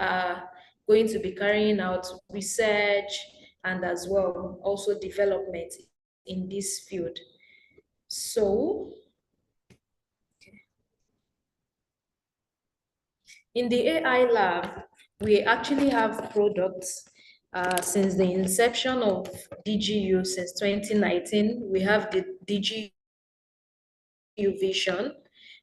are going to be carrying out research and as well also development in this field. So in the AI lab, we actually have products since the inception of DigiU since 2019. We have the DigiU.Vision,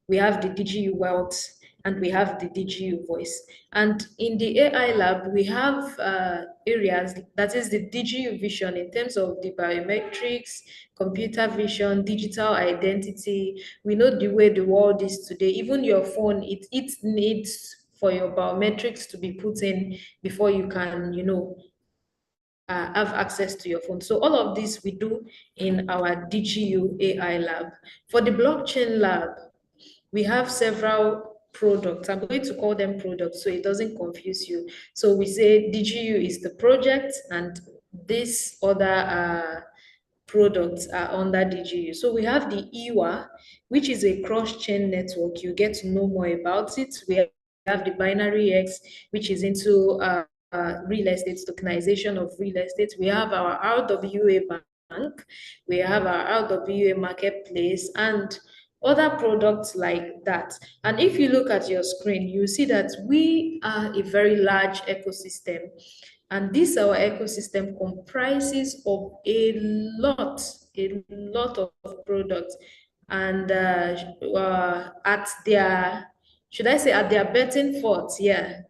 we have the DigiU Wealth, and we have the DigiU.Voice. And in the AI lab, we have areas, that is the DigiU.Vision in terms of the biometrics, computer vision, digital identity. We know the way the world is today. Even your phone, it needs for your biometrics to be put in before you can, have access to your phone. So all of this we do in our DigiU AI lab. For the blockchain lab, we have several products. I'm going to call them products so it doesn't confuse you. So we say DigiU is the project and these other products are under DigiU. So we have the Eywa, which is a cross-chain network. You get to know more about it. We have the Binary X, which is into real estate, tokenization of real estate. We have our RWA bank. We have our RWA marketplace and other products like that. And if you look at your screen, you see that we are a very large ecosystem. And this our ecosystem comprises of a lot of products. And at their, should I say, at their betting forth, yeah,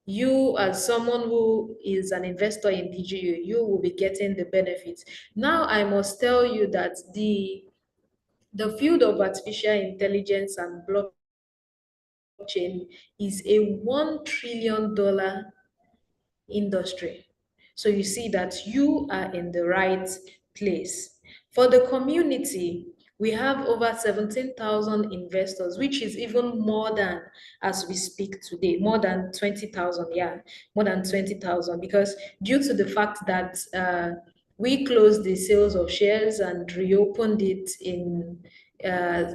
you as someone who is an investor in DigiU, you will be getting the benefits. Now, I must tell you that the field of artificial intelligence and blockchain is a $1 trillion industry. So you see that you are in the right place. For the community, we have over 17,000 investors, which is even more than, as we speak today, more than 20,000, yeah, more than 20,000, because due to the fact that we closed the sales of shares and reopened it in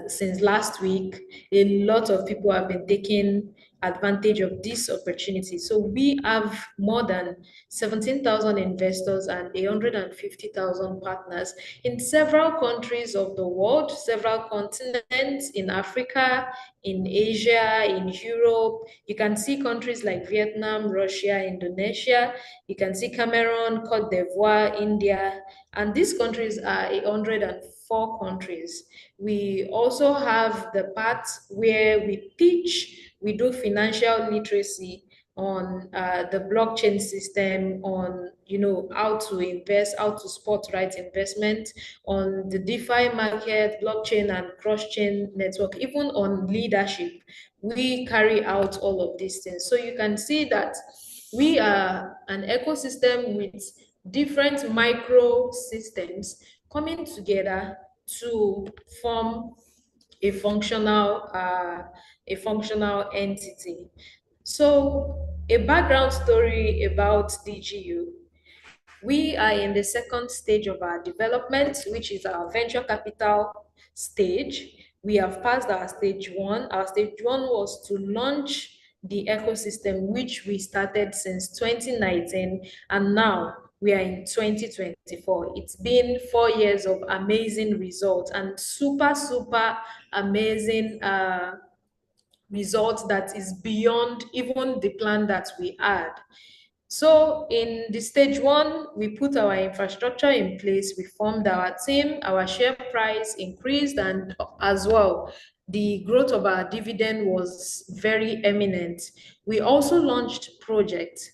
since last week, a lot of people have been taking advantage of this opportunity. So we have more than 17,000 investors and 150,000 partners in several countries of the world, several continents, in Africa, in Asia, in Europe. You can see countries like Vietnam, Russia, Indonesia. You can see Cameroun, Cote d'Ivoire, India, and these countries are 104 countries. We also have the part where we teach, we do financial literacy on the blockchain system, on how to invest, how to spot right investment, on the DeFi market, blockchain and cross-chain network, even on leadership. We carry out all of these things. So you can see that we are an ecosystem with different micro systems coming together to form a functional entity. So a background story about DigiU. We are in the second stage of our development, which is our venture capital stage. We have passed our stage one. Our stage one was to launch the ecosystem, which we started since 2019, and now we are in 2024. It's been 4 years of amazing results and super amazing results that is beyond even the plan that we had. So in the stage one, we put our infrastructure in place, we formed our team, our share price increased, and as well, the growth of our dividend was very eminent. We also launched projects.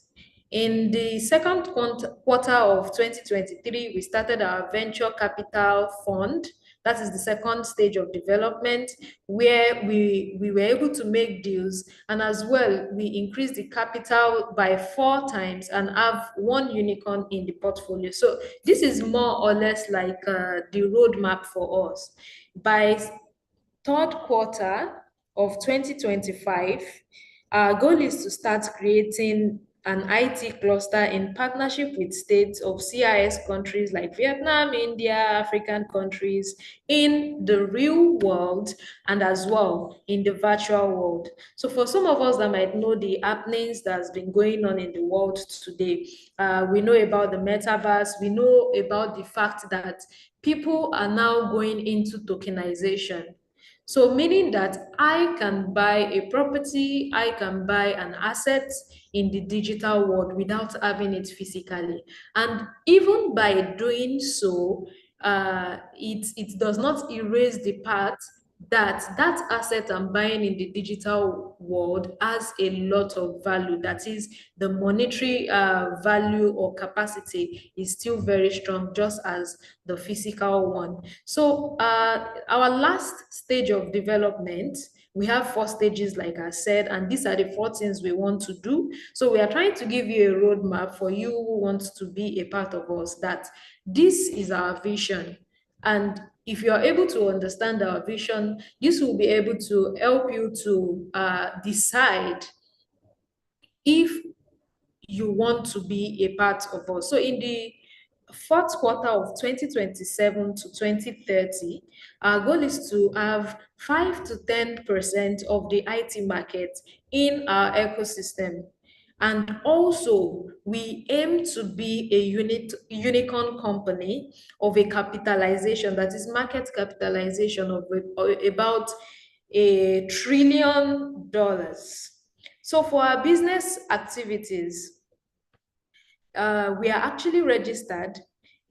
In the second quarter of 2023, we started our venture capital fund. That is the second stage of development, where we were able to make deals, and as well, we increased the capital by 4 times and have 1 unicorn in the portfolio. So this is more or less like the roadmap for us. By third quarter of 2025, our goal is to start creating an IT cluster in partnership with states of CIS countries like Vietnam, India, African countries in the real world and as well in the virtual world. So for some of us that might know the happenings that's been going on in the world today, we know about the metaverse, we know about the fact that people are now going into tokenization. So meaning that I can buy a property, I can buy an asset in the digital world without having it physically. And even by doing so, it does not erase the part that that asset I'm buying in the digital world has a lot of value. That is, the monetary value or capacity is still very strong, just as the physical one. So our last stage of development, we have 4 stages, like I said, and these are the 4 things we want to do. So we are trying to give you a roadmap for you who want to be a part of us, that this is our vision. And if you are able to understand our vision, this will be able to help you to decide if you want to be a part of us. So in the fourth quarter of 2027 to 2030, our goal is to have 5 to 10% of the IT market in our ecosystem. And also, we aim to be a unicorn company of a capitalization, that is market capitalization of about $1 trillion. So for our business activities, we are actually registered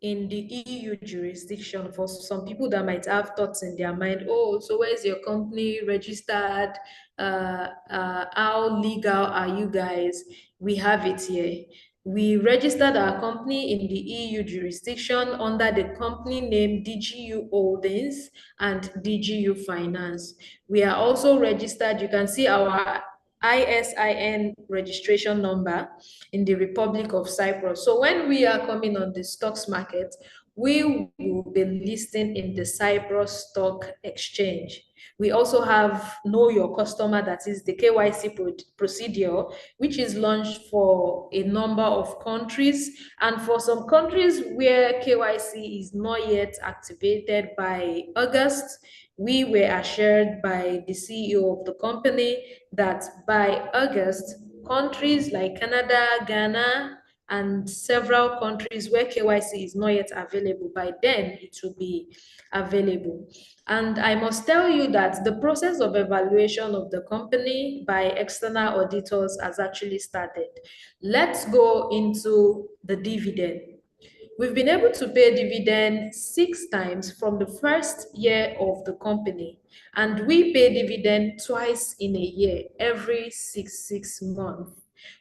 in the EU jurisdiction. For some people that might have thoughts in their mind, oh, so where's your company registered? How legal are you guys? We have it here. We registered our company in the EU jurisdiction under the company name DigiU Holdings and DigiU Finance. We are also registered, you can see our ISIN registration number in the Republic of Cyprus. So when we are coming on the stocks market, we will be listing in the Cyprus Stock Exchange. We also have Know Your Customer, that is the KYC procedure, which is launched for a number of countries. And for some countries where KYC is not yet activated by August, we were assured by the CEO of the company that by August, countries like Canada, Ghana, and several countries where KYC is not yet available, by then it will be available. And I must tell you that the process of evaluation of the company by external auditors has actually started. Let's go into the dividend. We've been able to pay dividend 6 times from the first year of the company, and we pay dividend twice in a year, every six months.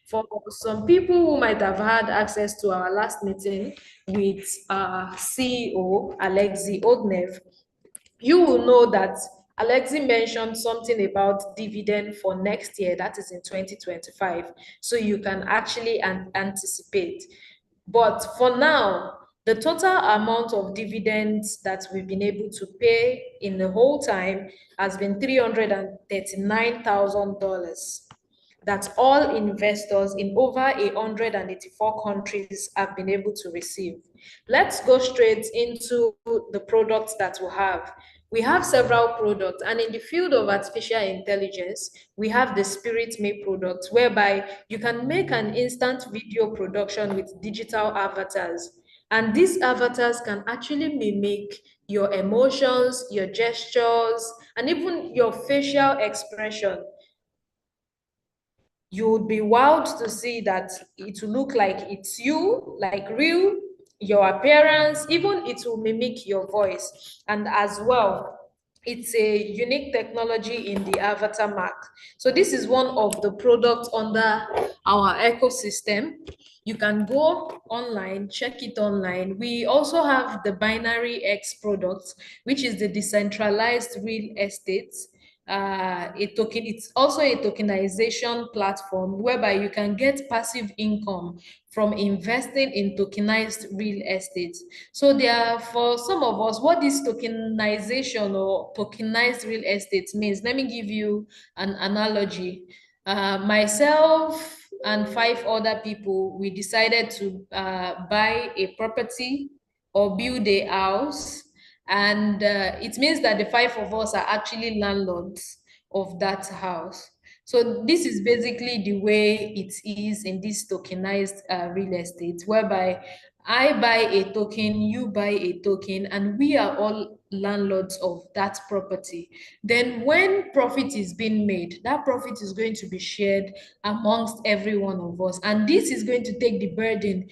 For some people who might have had access to our last meeting with our CEO, Alexei Ognev, you will know that Alexei mentioned something about dividend for next year, that is in 2025. So you can actually anticipate. But for now, the total amount of dividends that we've been able to pay in the whole time has been $339,000. That all investors in over 184 countries have been able to receive. Let's go straight into the products that we have. We have several products, and in the field of artificial intelligence, we have the Spirit Me product, whereby you can make an instant video production with digital avatars. And these avatars can actually mimic your emotions, your gestures, and even your facial expression. You would be wowed to see that it will look like it's you, like real, your appearance, even it will mimic your voice. And as well, it's a unique technology in the avatar mark. So this is one of the products under our ecosystem. You can go online, check it online. We also have the Binary X product, which is the decentralized real estate it's also a tokenization platform whereby you can get passive income from investing in tokenized real estate. So there, for some of us, what this tokenization or tokenized real estate means, let me give you an analogy. Myself, and 5 other people, we decided to buy a property or build a house. And it means that the 5 of us are actually landlords of that house. So this is basically the way it is in this tokenized real estate, whereby I buy a token, you buy a token, and we are all landlords of that property. Then when profit is being made, that profit is going to be shared amongst every one of us. And this is going to take the burden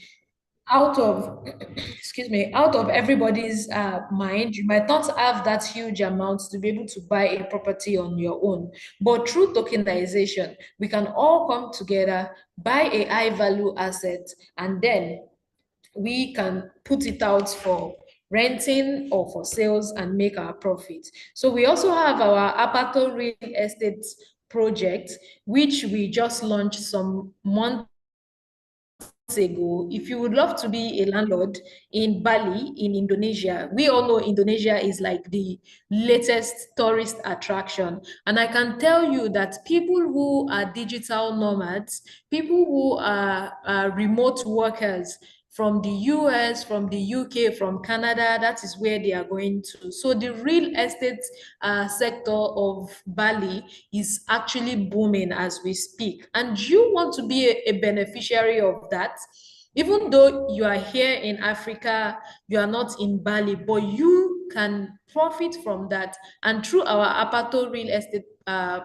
out of, excuse me, out of everybody's mind. You might not have that huge amount to be able to buy a property on your own, but through tokenization, we can all come together, buy a high value asset, and then we can put it out for renting or for sales and make our profit. So we also have our Apato real estate project, which we just launched some months ago. If you would love to be a landlord in Bali, in Indonesia, we all know Indonesia is like the latest tourist attraction. And I can tell you that people who are digital nomads, people who are remote workers, from the US, from the UK, from Canada, that is where they are going to. So the real estate sector of Bali is actually booming as we speak. And you want to be a beneficiary of that. Even though you are here in Africa, you are not in Bali, but you can profit from that. And through our Apato real estate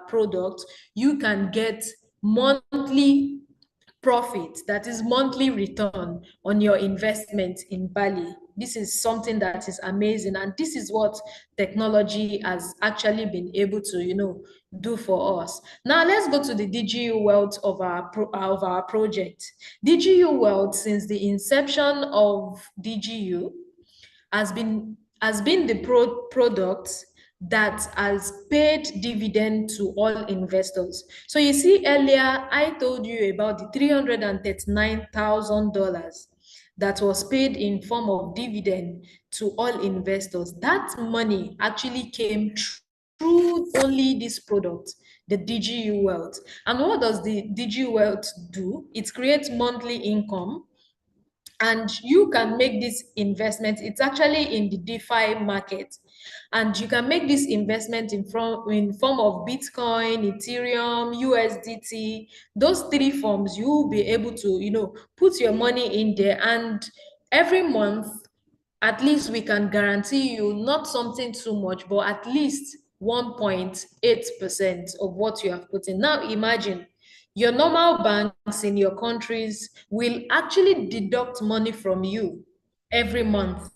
product, you can get monthly profit, that is monthly return on your investment in Bali. This is something that is amazing, and this is what technology has actually been able to, do for us. Now let's go to the DigiU wealth of our project. DigiU wealth, since the inception of DigiU, has been the product that has paid dividend to all investors. So you see, earlier I told you about the $339,000 that was paid in form of dividend to all investors. That money actually came through only this product, the DigiU Wealth. And what does the DigiU Wealth do? It creates monthly income, and you can make this investment. It's actually in the DeFi market, and you can make this investment in form of Bitcoin, Ethereum, USDT. Those three forms, you will be able to put your money in there, and every month, at least we can guarantee you not something too much, but at least 1.8% of what you have put in. Now imagine your normal banks in your countries will actually deduct money from you every month.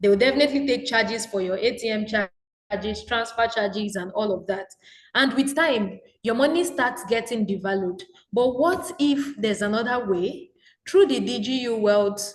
They will definitely take charges for your ATM charges, transfer charges, and all of that. And with time, your money starts getting devalued. But what if there's another way through the DigiU Wealth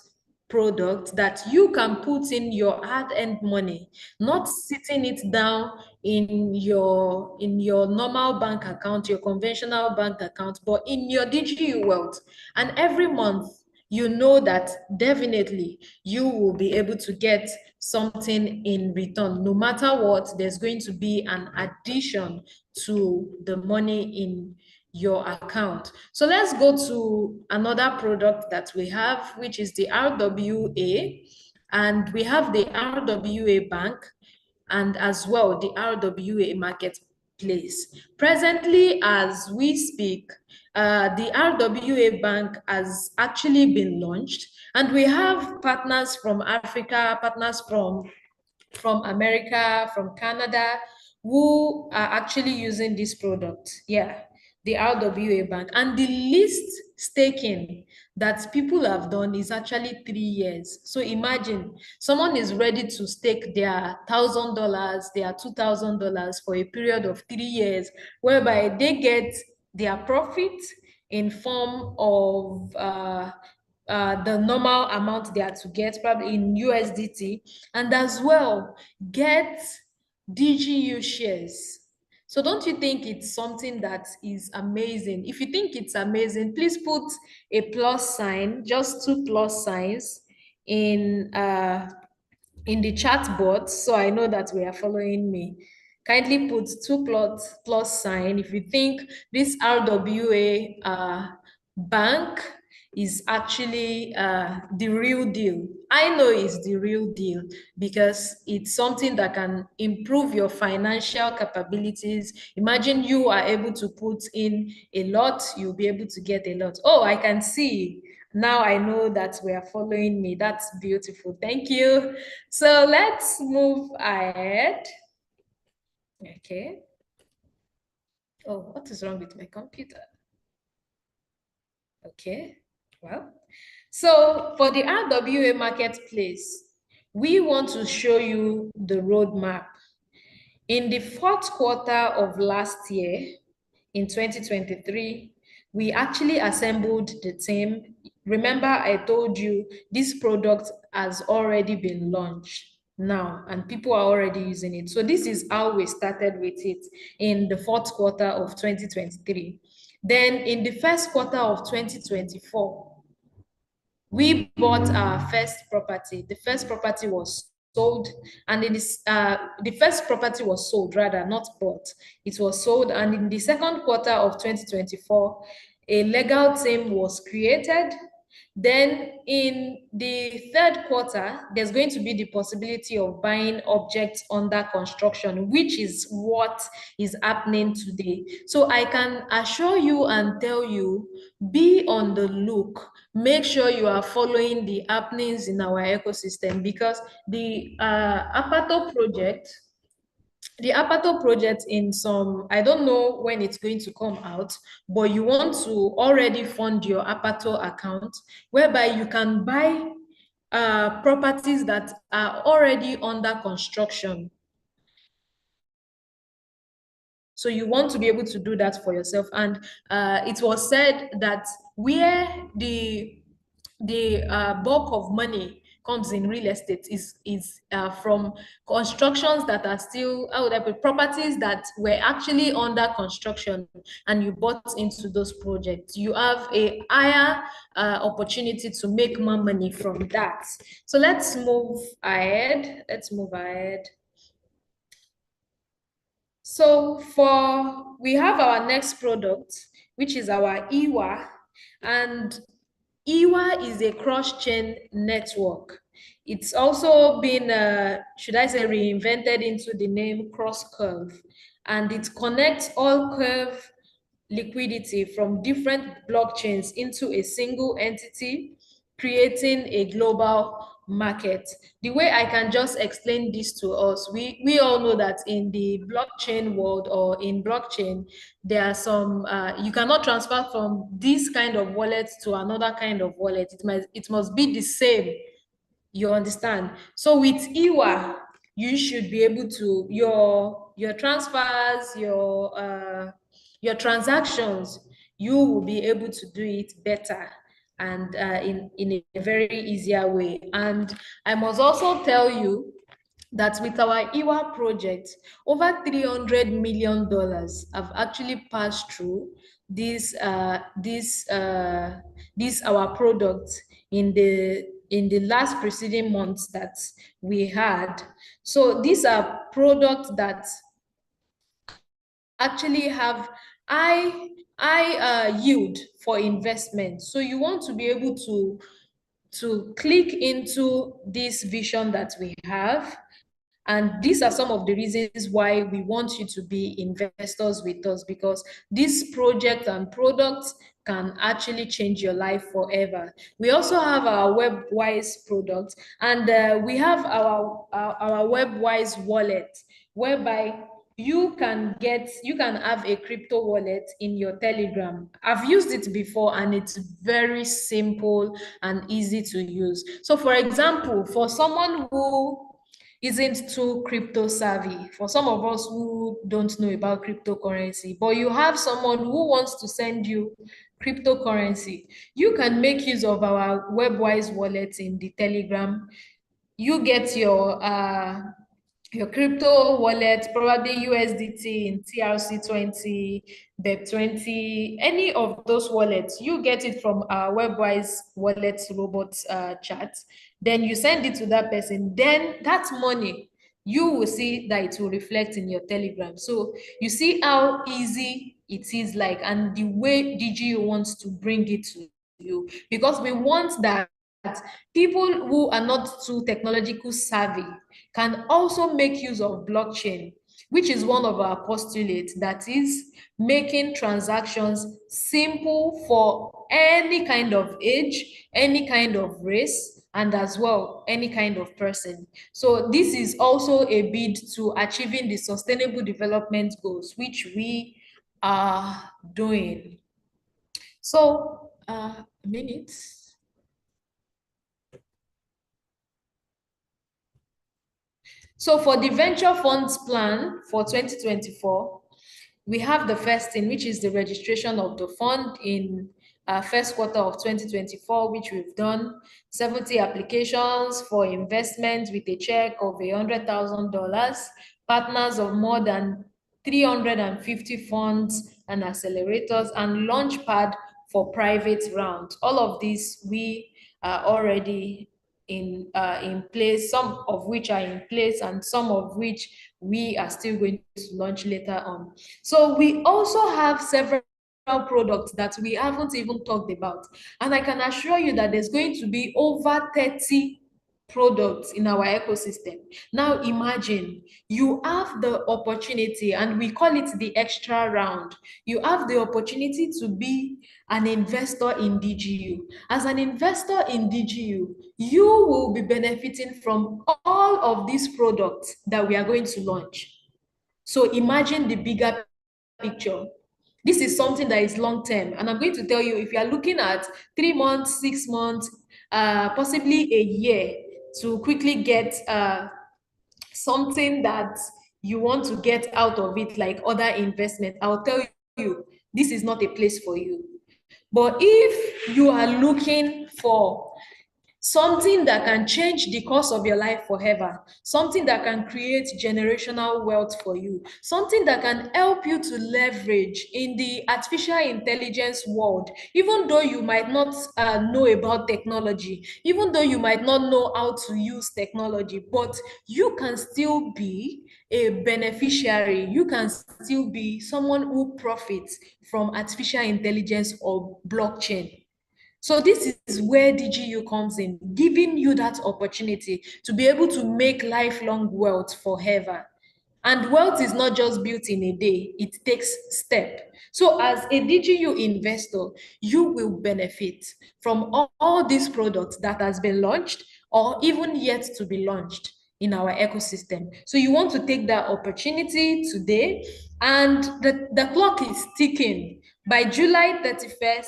product that you can put in your hard-earned money, not sitting it down in your normal bank account, your conventional bank account, but in your DigiU Wealth. And every month, you know that definitely you will be able to get something in return. No matter what, there's going to be an addition to the money in your account. So let's go to another product that we have, which is the RWA. And we have the RWA Bank and as well the RWA Marketplace. Presently, as we speak, the RWA Bank has actually been launched, and we have partners from Africa, partners from America, from Canada, who are actually using this product. Yeah, the RWA Bank. And the least staking that people have done is actually 3 years. So imagine someone is ready to stake their $1,000, their $2,000 for a period of 3 years, whereby they get their profit in form of the normal amount they are to get, probably in USDT, and as well get DigiU shares. So don't you think it's something that is amazing? If you think it's amazing, please put a plus sign, just 2 plus signs in the chat box, so I know that we are following me. Kindly put 2 plus sign if you think this RWA bank is actually the real deal. I know it's the real deal because it's something that can improve your financial capabilities. Imagine you are able to put in a lot, you'll be able to get a lot. Oh, I can see. Now I know that we are following me. That's beautiful. Thank you. So let's move ahead. Okay. Oh, what is wrong with my computer? Okay. Well, so for the RWA marketplace, we want to show you the roadmap. In the fourth quarter of last year, in 2023, we actually assembled the team. Remember, I told you this product has already been launched now and people are already using it. So this is how we started with it in the fourth quarter of 2023. Then in the first quarter of 2024, we bought our first property. The first property was sold, and it is the first property was sold, rather not bought. It was sold, and in the second quarter of 2024, a legal team was created. Then in the third quarter, there's going to be the possibility of buying objects under construction, which is what is happening today. So I can assure you and tell you, be on the look. Make sure you are following the happenings in our ecosystem because the Apato project in some, I don't know when it's going to come out, but you want to already fund your Apato account whereby you can buy properties that are already under construction. So you want to be able to do that for yourself. And it was said that where the bulk of money comes in real estate is from constructions that are still, how would I put, properties that were actually under construction and you bought into those projects. You have a higher opportunity to make more money from that. So let's move ahead. Let's move ahead. So we have our next product, which is our Eywa, and Eywa is a cross-chain network. It's also been, should I say, reinvented into the name cross-curve, and it connects all curve liquidity from different blockchains into a single entity, creating a global market. The way I can just explain this to us, we all know that in the blockchain world or in blockchain, there are some, you cannot transfer from this kind of wallet to another kind of wallet. It must be the same. You understand? So with Eywa, you should be able to, your transfers, your transactions, you will be able to do it better and in a very easier way. And I must also tell you that with our Eywa project, over $300 million have actually passed through this our product in the last preceding months that we had. So these are products that actually have high yield for investment. So you want to be able to click into this vision that we have. And these are some of the reasons why we want you to be investors with us, because this project and products can actually change your life forever. We also have our WebWise product, and we have our WebWise wallet, whereby you can have a crypto wallet in your Telegram. I've used it before and it's very simple and easy to use. So for example, for someone who isn't too crypto savvy, for some of us who don't know about cryptocurrency, but you have someone who wants to send you cryptocurrency, you can make use of our WebWise wallet in the Telegram. You get your crypto wallet, probably USDT in TRC20, BEP20, any of those wallets, you get it from our WebWise wallet robot chat. Then you send it to that person. Then that money, you will see that it will reflect in your Telegram. So you see how easy it is like, and the way DigiU wants to bring it to you, because we want that people who are not too technological savvy can also make use of blockchain, which is one of our postulates, that is making transactions simple for any kind of age, any kind of race, and as well any kind of person. So this is also a bid to achieving the sustainable development goals, which we are doing. So a minute. So for the venture funds plan for 2024, we have the first thing, which is the registration of the fund in first quarter of 2024, which we've done 70 applications for investment with a check of $100,000, partners of more than 350 funds and accelerators, and launchpad for private rounds. All of these we are already in place, some of which are in place and some of which we are still going to launch later on. So we also have several products that we haven't even talked about, and I can assure you that there's going to be over 30 products in our ecosystem. Now imagine you have the opportunity, and we call it the extra round. You have the opportunity to be an investor in DigiU. As an investor in DigiU, you will be benefiting from all of these products that we are going to launch. So imagine the bigger picture. This is something that is long term, and I'm going to tell you, if you are looking at 3 months, 6 months, possibly a year to quickly get something that you want to get out of it, like other investment, I'll tell you, this is not a place for you. But if you are looking for something that can change the course of your life forever, something that can create generational wealth for you, something that can help you to leverage in the artificial intelligence world, even though you might not know about technology, even though you might not know how to use technology, but you can still be a beneficiary, you can still be someone who profits from artificial intelligence or blockchain. So this is where DigiU comes in, giving you that opportunity to be able to make lifelong wealth forever. And wealth is not just built in a day, it takes step. So as a DigiU investor, you will benefit from all these products that has been launched or even yet to be launched in our ecosystem. So you want to take that opportunity today, and the clock is ticking. By July 31st,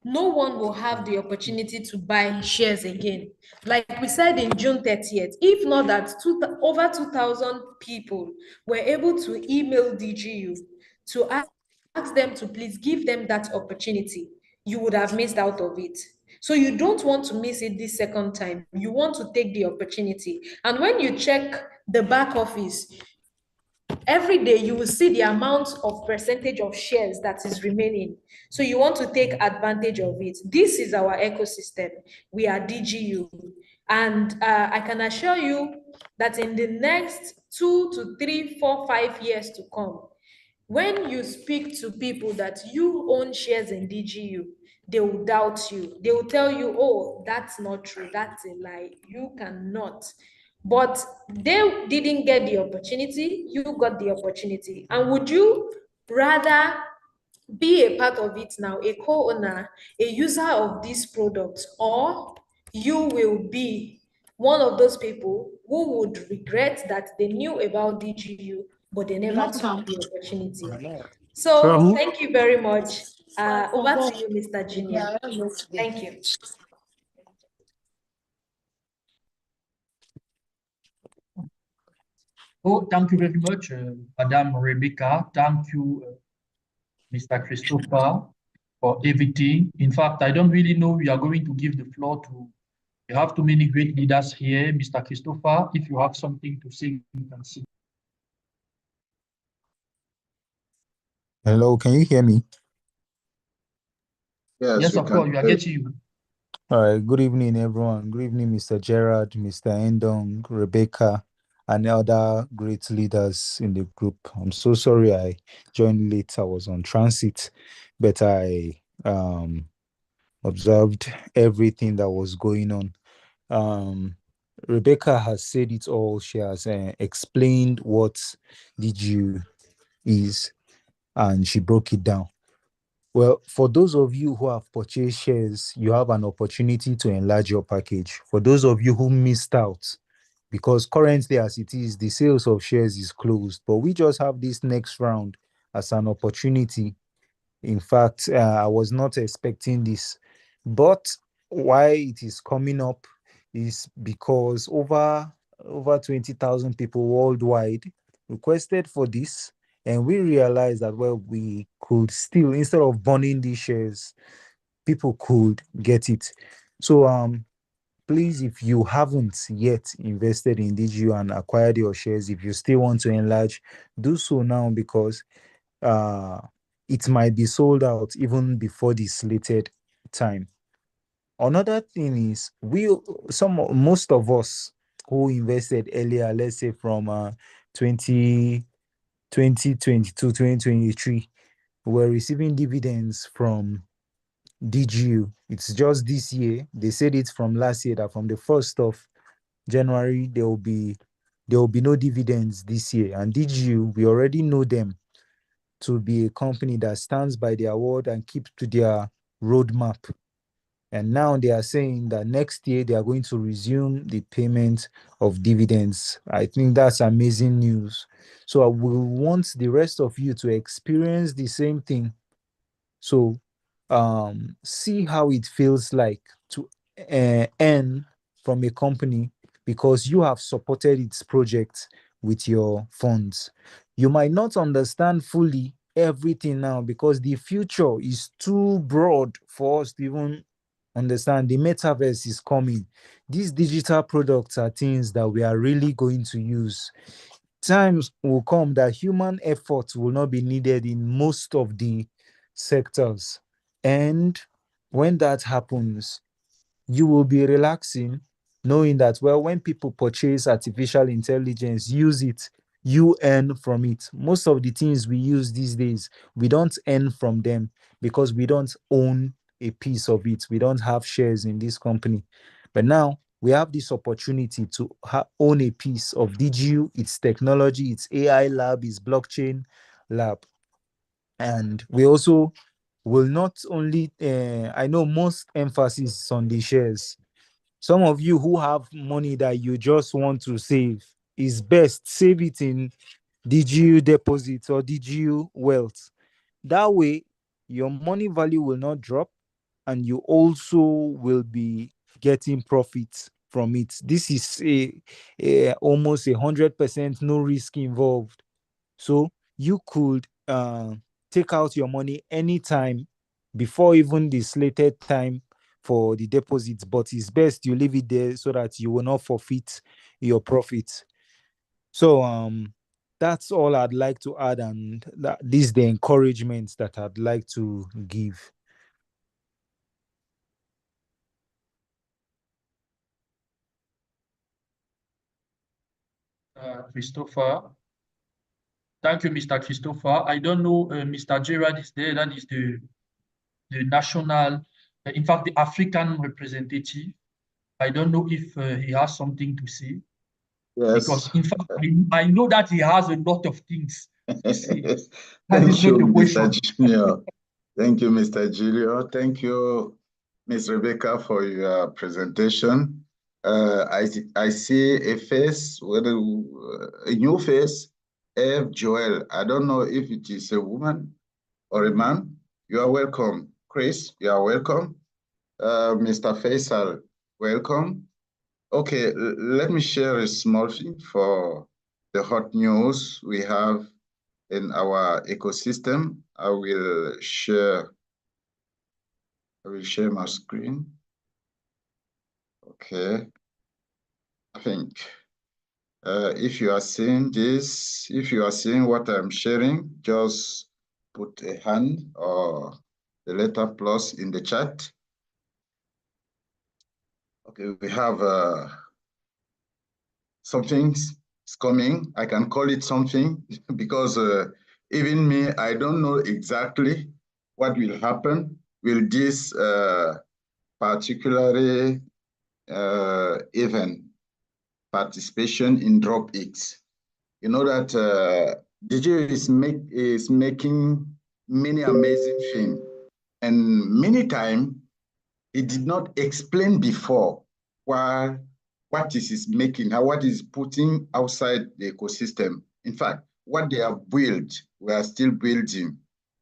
no one will have the opportunity to buy shares again. Like we said in June 30th, if not that over 2,000 people were able to email DigiU to ask them to please give them that opportunity, you would have missed out of it. So you don't want to miss it this second time. You want to take the opportunity. And when you check the back office, every day you will see the amount of percentage of shares that is remaining. So you want to take advantage of it. This is our ecosystem. We are DigiU. And I can assure you that in the next 2 to 3, 4, 5 years to come, when you speak to people that you own shares in DigiU, they will doubt you. They will tell you, oh, that's not true. That's a lie. You cannot. But they didn't get the opportunity. You got the opportunity. And would you rather be a part of it now, a co-owner, a user of this product, or you will be one of those people who would regret that they knew about DigiU, but they never took the opportunity? So thank you very much. Over to you, Mr. Junior. Thank you. Oh, thank you very much, Madame Rebecca. Thank you, Mr. Christopher, for everything. In fact, I don't really know we are going to give the floor to, we have too many great leaders here. Mr. Christopher, if you have something to say, you can say. Hello, can you hear me? Yes, of course, we are getting you. All right, good evening, everyone. Good evening, Mr. Gerard, Mr. Endong, Rebecca, and other great leaders in the group. I'm so sorry I joined late. I was on transit, but I observed everything that was going on. Rebecca has said it all. She has explained what DigiU is, and she broke it down. Well, for those of you who have purchased shares, you have an opportunity to enlarge your package. For those of you who missed out, because currently as it is, the sales of shares is closed, but we just have this next round as an opportunity. In fact, I was not expecting this, but why it is coming up is because over 20,000 people worldwide requested for this, and we realized that, well, we could still, instead of burning these shares, people could get it. So please, if you haven't yet invested in DigiU and acquired your shares, if you still want to enlarge, do so now, because it might be sold out even before the slated time. Another thing is, most of us who invested earlier, let's say from 2022, 2023, were receiving dividends from DigiU. It's just this year. They said it from last year that from the 1st of January, there will be no dividends this year. And DigiU, we already know them to be a company that stands by their word and keeps to their roadmap. And now they are saying that next year they are going to resume the payment of dividends. I think that's amazing news. So I will want the rest of you to experience the same thing. So see how it feels like to earn from a company because you have supported its project with your funds. You might not understand fully everything now because the future is too broad for us to even understand. The metaverse is coming. These digital products are things that we are really going to use. Times will come that human effort will not be needed in most of the sectors. And when that happens, you will be relaxing, knowing that, well, when people purchase artificial intelligence, use it, you earn from it. Most of the things we use these days, we don't earn from them because we don't own a piece of it. We don't have shares in this company. But now we have this opportunity to own a piece of DigiU, its technology, its AI lab, its blockchain lab. And we also will not only, I know most emphasis is on the shares. Some of you who have money that you just want to save, is best save it in DigiU deposit or DigiU wealth. That way, your money value will not drop and you also will be getting profits from it. This is almost 100% no risk involved. So you could take out your money anytime before even the slated time for the deposits, but it's best you leave it there so that you will not forfeit your profits. So that's all I'd like to add, and this is the encouragement that I'd like to give. Christopher. Thank you, Mr. Christopher. I don't know, Mr. Gerard is there. That is the national, in fact, the African representative. I don't know if he has something to say. Yes. Because, in fact, I know that he has a lot of things to say. Thank you, Mr. Junior. Thank you, Mr. Julio. Thank you, Ms. Rebecca, for your presentation. I see a face, a new face, Eve Joel. I don't know if it is a woman or a man. You are welcome. Chris, you are welcome. Mr. Faisal, welcome. Okay, let me share a small thing for the hot news we have in our ecosystem. I will share my screen. Okay. I think if you are seeing this, if you are seeing what I'm sharing, just put a hand or the letter plus in the chat. Okay, we have some things is coming. I can call it something because even me, I don't know exactly what will happen. Will this particularly event participation in DropX? You know that DigiU is making many amazing things, and many times it did not explain before what is is making, what is putting outside the ecosystem. In fact, what they have built, we are still building.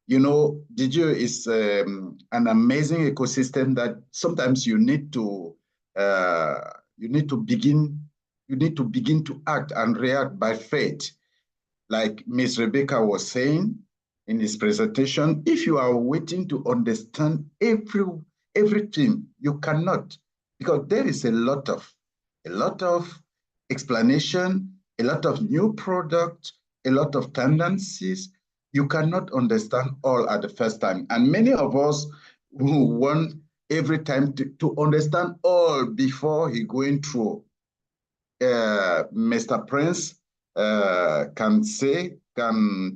You know, DigiU is an amazing ecosystem that sometimes you need to begin to act and react by faith. Like Ms. Rebecca was saying in his presentation, if you are waiting to understand everything, you cannot, because there is a lot of explanation, a lot of new products, a lot of tendencies. You cannot understand all at the first time. And many of us who want every time to understand all before he going through. Mr. Prince can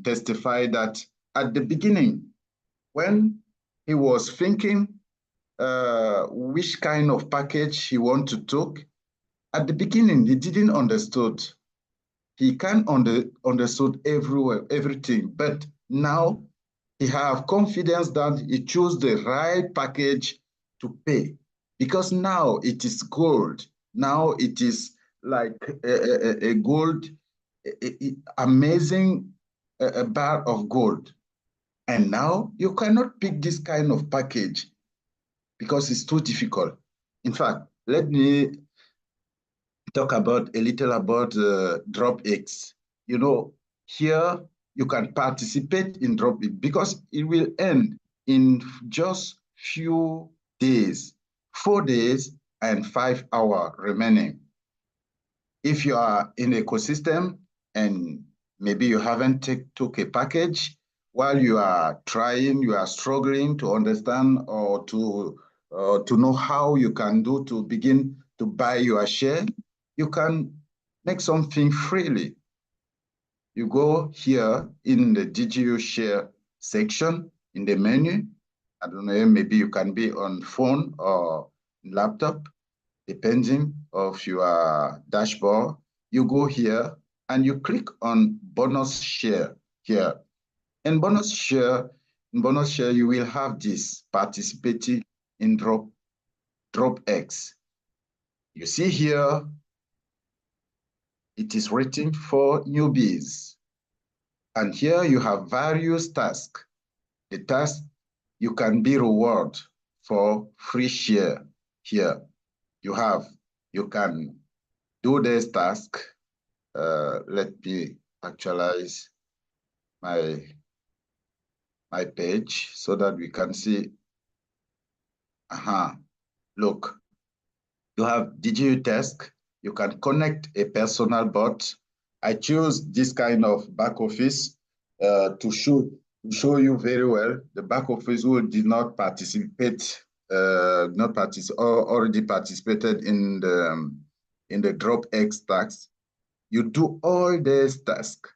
testify that at the beginning, when he was thinking which kind of package he wanted to take, at the beginning, he didn't understood. He can't understood everything, but now he have confidence that he chose the right package to pay, because now it is gold. Now it is like a gold, amazing a bar of gold. And now you cannot pick this kind of package because it's too difficult. In fact, let me talk about a little about DropX. You know, here you can participate in DropX because it will end in just few days, 4 days and 5 hours remaining. If you are in the ecosystem and maybe you haven't took a package, while you are trying, you are struggling to understand or to know how you can do to begin to buy your share, you can make something freely. You go here in the DigiU share section in the menu. I don't know, maybe you can be on phone or laptop, depending of your dashboard. You go here and you click on bonus share here. And bonus share, you will have this participating in DropX. You see here, it is written for newbies. And here you have various tasks. The task you can be rewarded for free share here. You can do this task. Let me actualize my page so that we can see. Look, you have DigiU task. You can connect a personal bot. I choose this kind of back office to show you very well. The back office who did not participate, already participated in the DropX task. You do all these tasks.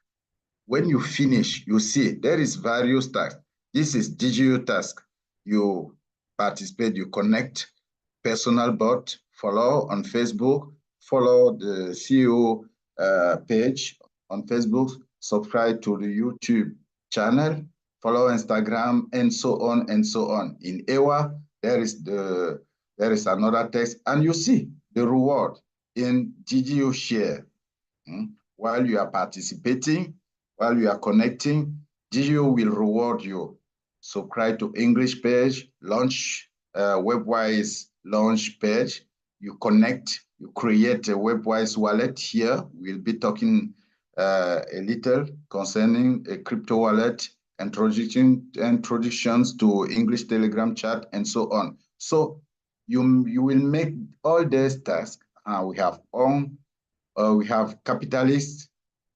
When you finish, you see there is various tasks. This is DigiU task. You participate, you connect personal bot, follow on Facebook, follow the CEO page on Facebook, subscribe to the YouTube channel, follow Instagram, and so on and so on. In Eywa, there is another text, and you see the reward in DigiU share. While you are participating, while you are connecting, DigiU will reward you. Subscribe to English page, launch WebWise launch page. You connect, you create a WebWise wallet here. We'll be talking a little concerning a crypto wallet, introductions to English Telegram chat, and so on. So you will make all these tasks. We have capital-risque,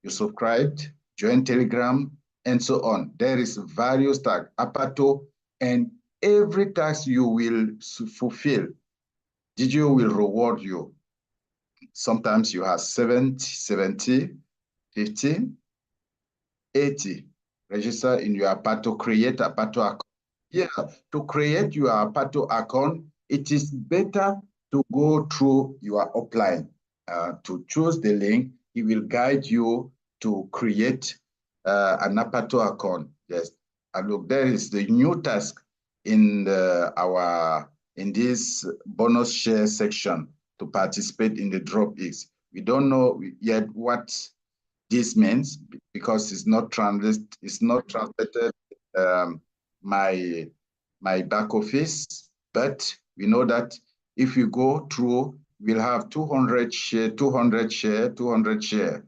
you subscribed, join Telegram, and so on. There is various tasks, Apato, and every task you will fulfill, DigiU will reward you. Sometimes you have 70, 15, 80. Register in your Pato, create a Pato account. Yeah, to create your Pato account, it is better to go through your upline. To choose the link, it will guide you to create an Pato account. Yes, and look, there is the new task in in this bonus share section to participate in the DropX. We don't know yet what this means because it's not translated. My back office, but we know that if we go through, we'll have 200 share, 200 share, 200 share.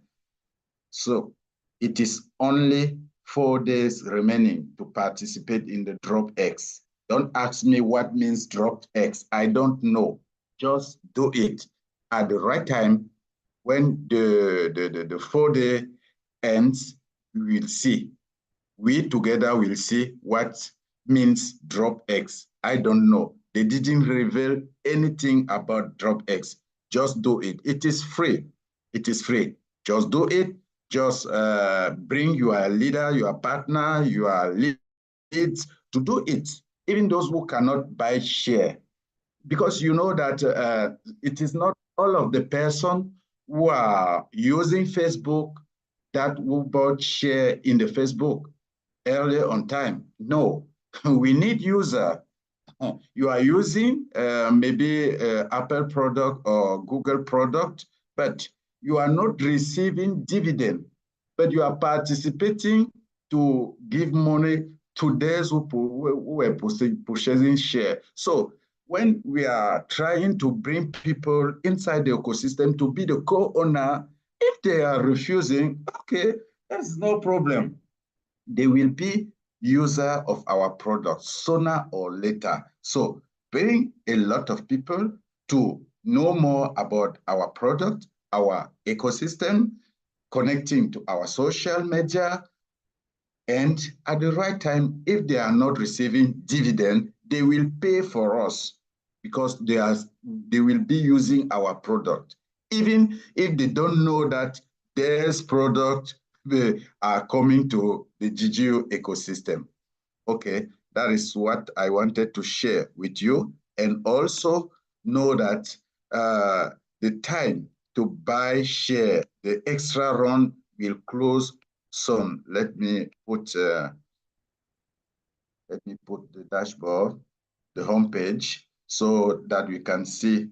So it is only 4 days remaining to participate in the DropX. Don't ask me what means DropX. I don't know. Just do it at the right time. When the 4-day ends, we will see. We together will see what means DropX. I don't know. They didn't reveal anything about DropX. Just do it. It is free. It is free. Just do it. Just bring your leader, your partner, your leads to do it. Even those who cannot buy share. Because you know that it is not all of the person who are using Facebook that who bought share in the Facebook earlier on time. No, we need user. You are using maybe Apple product or Google product, but you are not receiving dividend, but you are participating to give money to those who are purchasing share. So when we are trying to bring people inside the ecosystem to be the co-owner, if they are refusing, okay, that's no problem. They will be user of our product sooner or later. So bring a lot of people to know more about our product, our ecosystem, connecting to our social media, and at the right time, if they are not receiving dividend, they will pay for us because they will be using our product. Even if they don't know that there's product they are coming to the DigiU ecosystem. Okay, that is what I wanted to share with you. And also know that the time to buy share, the extra run will close soon. Let me put the dashboard, the homepage, so that we can see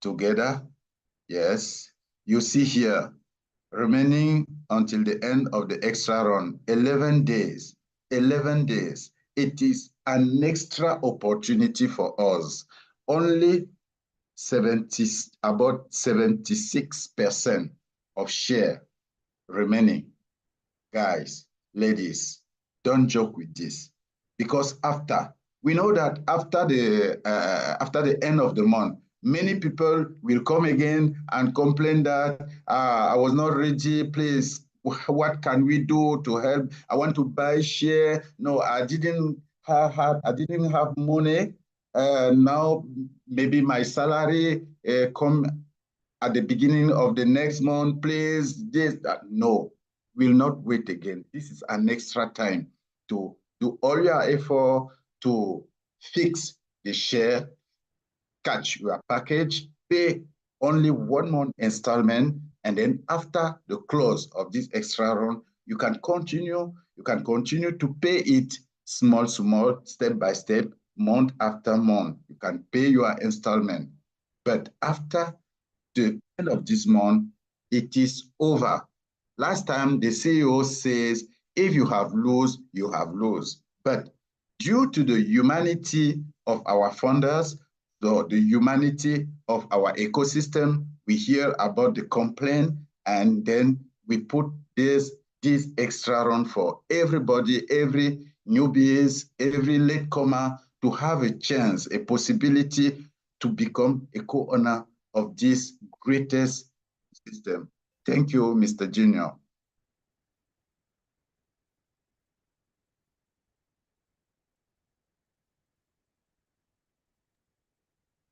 together. Yes, you see here, remaining until the end of the extra run, 11 days, 11 days. It is an extra opportunity for us. Only about 76% of share remaining. Guys, ladies, don't joke with this, because we know that after the end of the month, many people will come again and complain that I was not ready. Please, what can we do to help? I want to buy share. No, I didn't have money. Now maybe my salary come at the beginning of the next month. Please, this, that. No, we'll not wait again. This is an extra time to do all your effort to fix the share, catch your package, pay only 1 month installment, and then after the close of this extra run, you can continue to pay it small, step by step, month after month. You can pay your installment. But after the end of this month, it is over. Last time the CEO says, if you have lose, you have lose. But due to the humanity of our funders, the humanity of our ecosystem, we hear about the complaint, and then we put this extra run for everybody, every newbies, every latecomer to have a chance, a possibility to become a co-owner of this greatest system. Thank you, Mr. Junior.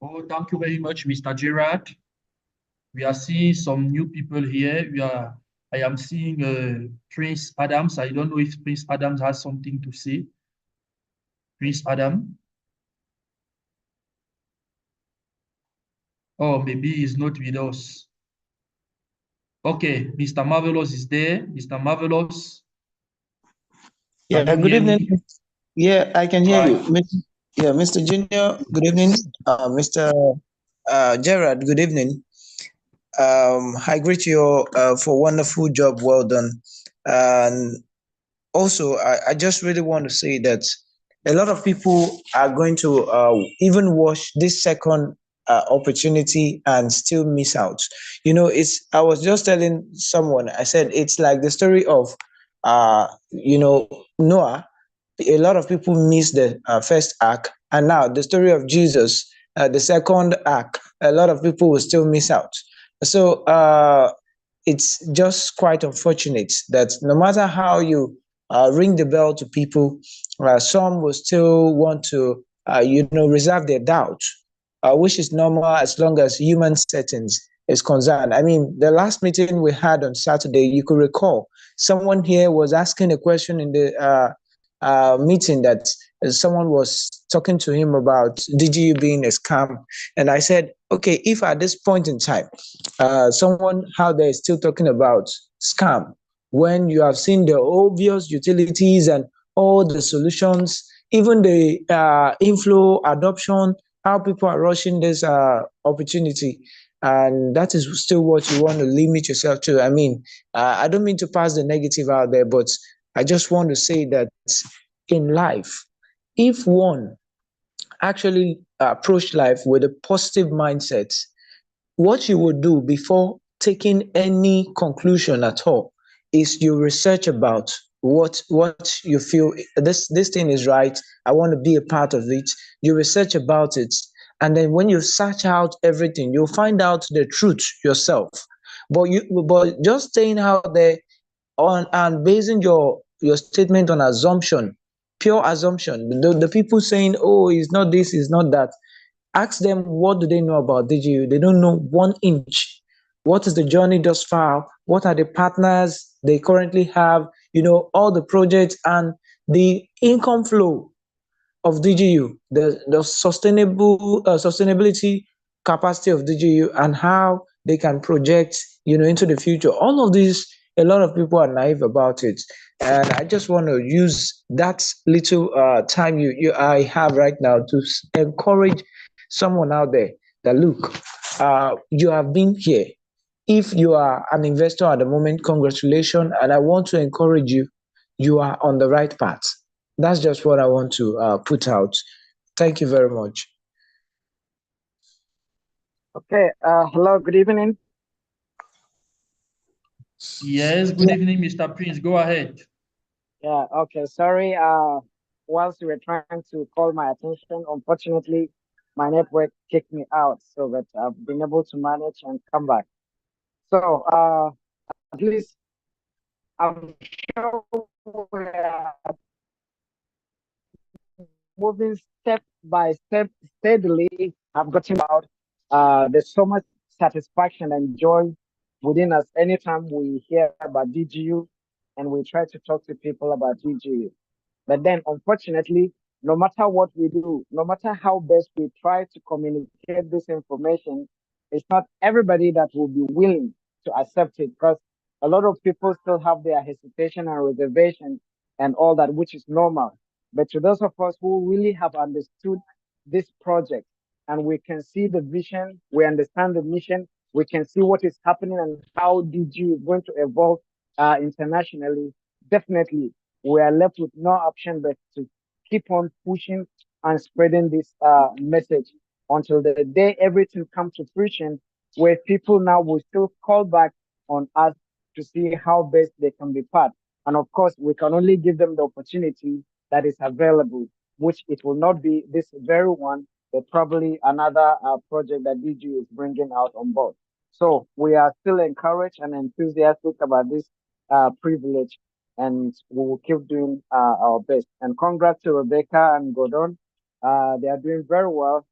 Oh, thank you very much, Mr. Gerard. We are seeing some new people here. I am seeing Prince Adams. I don't know if Prince Adams has something to say. Prince Adam. Oh, maybe he's not with us. Okay, Mr. Marvelous is there. Mr. Marvelous. Yeah, good evening. Yeah, I can hear you. Yeah, Mr. Junior, good evening. Mr. Gerard, good evening. I greet you for a wonderful job, well done. And also, I just really want to say that a lot of people are going to even watch this second opportunity and still miss out. You know, I was just telling someone, I said, it's like the story of, Noah. A lot of people miss the first arc, and now the story of Jesus, the second arc, a lot of people will still miss out. So it's just quite unfortunate that no matter how you ring the bell to people, some will still want to, reserve their doubt, which is normal as long as human settings is concerned. I mean, the last meeting we had on Saturday, you could recall, someone here was asking a question in the meeting that someone was talking to him about DigiU being a scam. And I said, okay, if at this point in time, someone out there is still talking about scam, when you have seen the obvious utilities and all the solutions, even the inflow, adoption, how people are rushing this opportunity, and that is still what you want to limit yourself to. I mean, I don't mean to pass the negative out there, but I just want to say that in life, if one actually approach life with a positive mindset, what you would do before taking any conclusion at all is you research about what you feel this thing is right. I want to be a part of it. You research about it, and then when you search out everything, you'll find out the truth yourself. But just staying out there on and basing your statement on assumption, pure assumption. The people saying, oh, it's not this, it's not that. Ask them, what do they know about DigiU? They don't know 1 inch. What is the journey thus far? What are the partners they currently have? All the projects and the income flow of DigiU, the sustainability capacity of DigiU, and how they can project, into the future. All of these, a lot of people are naive about it. And I just want to use that little time I have right now to encourage someone out there that, look, you have been here. If you are an investor at the moment, congratulations. And I want to encourage you, you are on the right path. That's just what I want to put out. Thank you very much. Okay. Hello. Good evening. Yes. Good evening, Mr. Prince. Go ahead. Yeah. Okay. Sorry. Whilst you were trying to call my attention, unfortunately, my network kicked me out, so that I've been able to manage and come back. So at least I'm sure we're moving step by step steadily. I've gotten out. There's so much satisfaction and joy within us anytime we hear about DigiU and we try to talk to people about DigiU. But then, unfortunately, no matter what we do, no matter how best we try to communicate this information, it's not everybody that will be willing to accept it, because a lot of people still have their hesitation and reservation and all that, which is normal. But to those of us who really have understood this project and we can see the vision, we understand the mission, we can see what is happening and how DigiU is going to evolve internationally, definitely we are left with no option but to keep on pushing and spreading this message until the day everything comes to fruition, where people now will still call back on us to see how best they can be part. And of course, we can only give them the opportunity that is available, which it will not be this very one, but probably another project that DigiU is bringing out on board. So we are still encouraged and enthusiastic about this privilege, and we will keep doing our best. And congrats to Rebecca and Gordon. They are doing very well,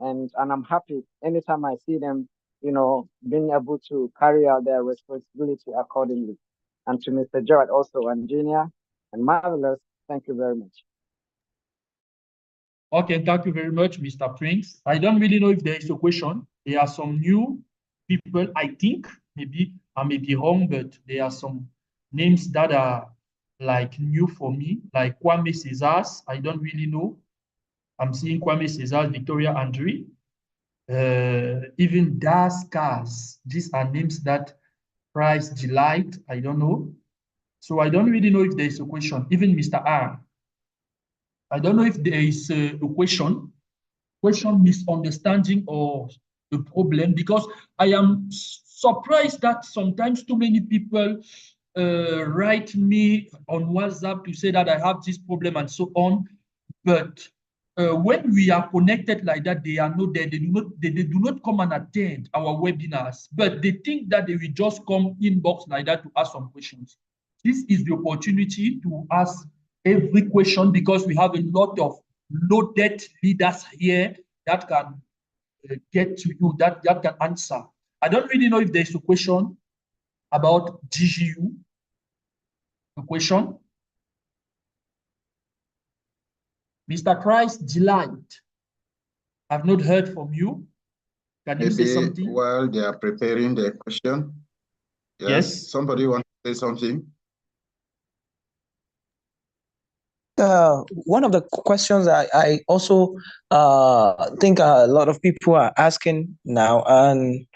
and I'm happy anytime I see them being able to carry out their responsibility accordingly. And to Mr. Gerard also, and Junior, and Marvelous, thank you very much. Okay, thank you very much, Mr. Prince. I don't really know if there is a question. There are some new people, I think, maybe I may be wrong, but there are some names that are like new for me, like Kwame Cesars. I don't really know. I'm seeing Kwame Cesars, Victoria Andre, even Das Cars. These are names that Price Delight. I don't know. So I don't really know if there is a question. Even Mr. R. I don't know if there is a question, misunderstanding, or a problem, because I am surprised that sometimes too many people write me on WhatsApp to say that I have this problem and so on. But when we are connected like that, they are not there. They do not come and attend our webinars, but they think that they will just come inbox like that to ask some questions. This is the opportunity to ask every question, because we have a lot of loaded leaders here that can get to you, that can answer. I don't really know if there's a question about DigiU. A question? Mr. Christ Delight, I've not heard from you. Can you say something? While they are preparing their question, yes. Somebody wants to say something? One of the questions I also think a lot of people are asking now, and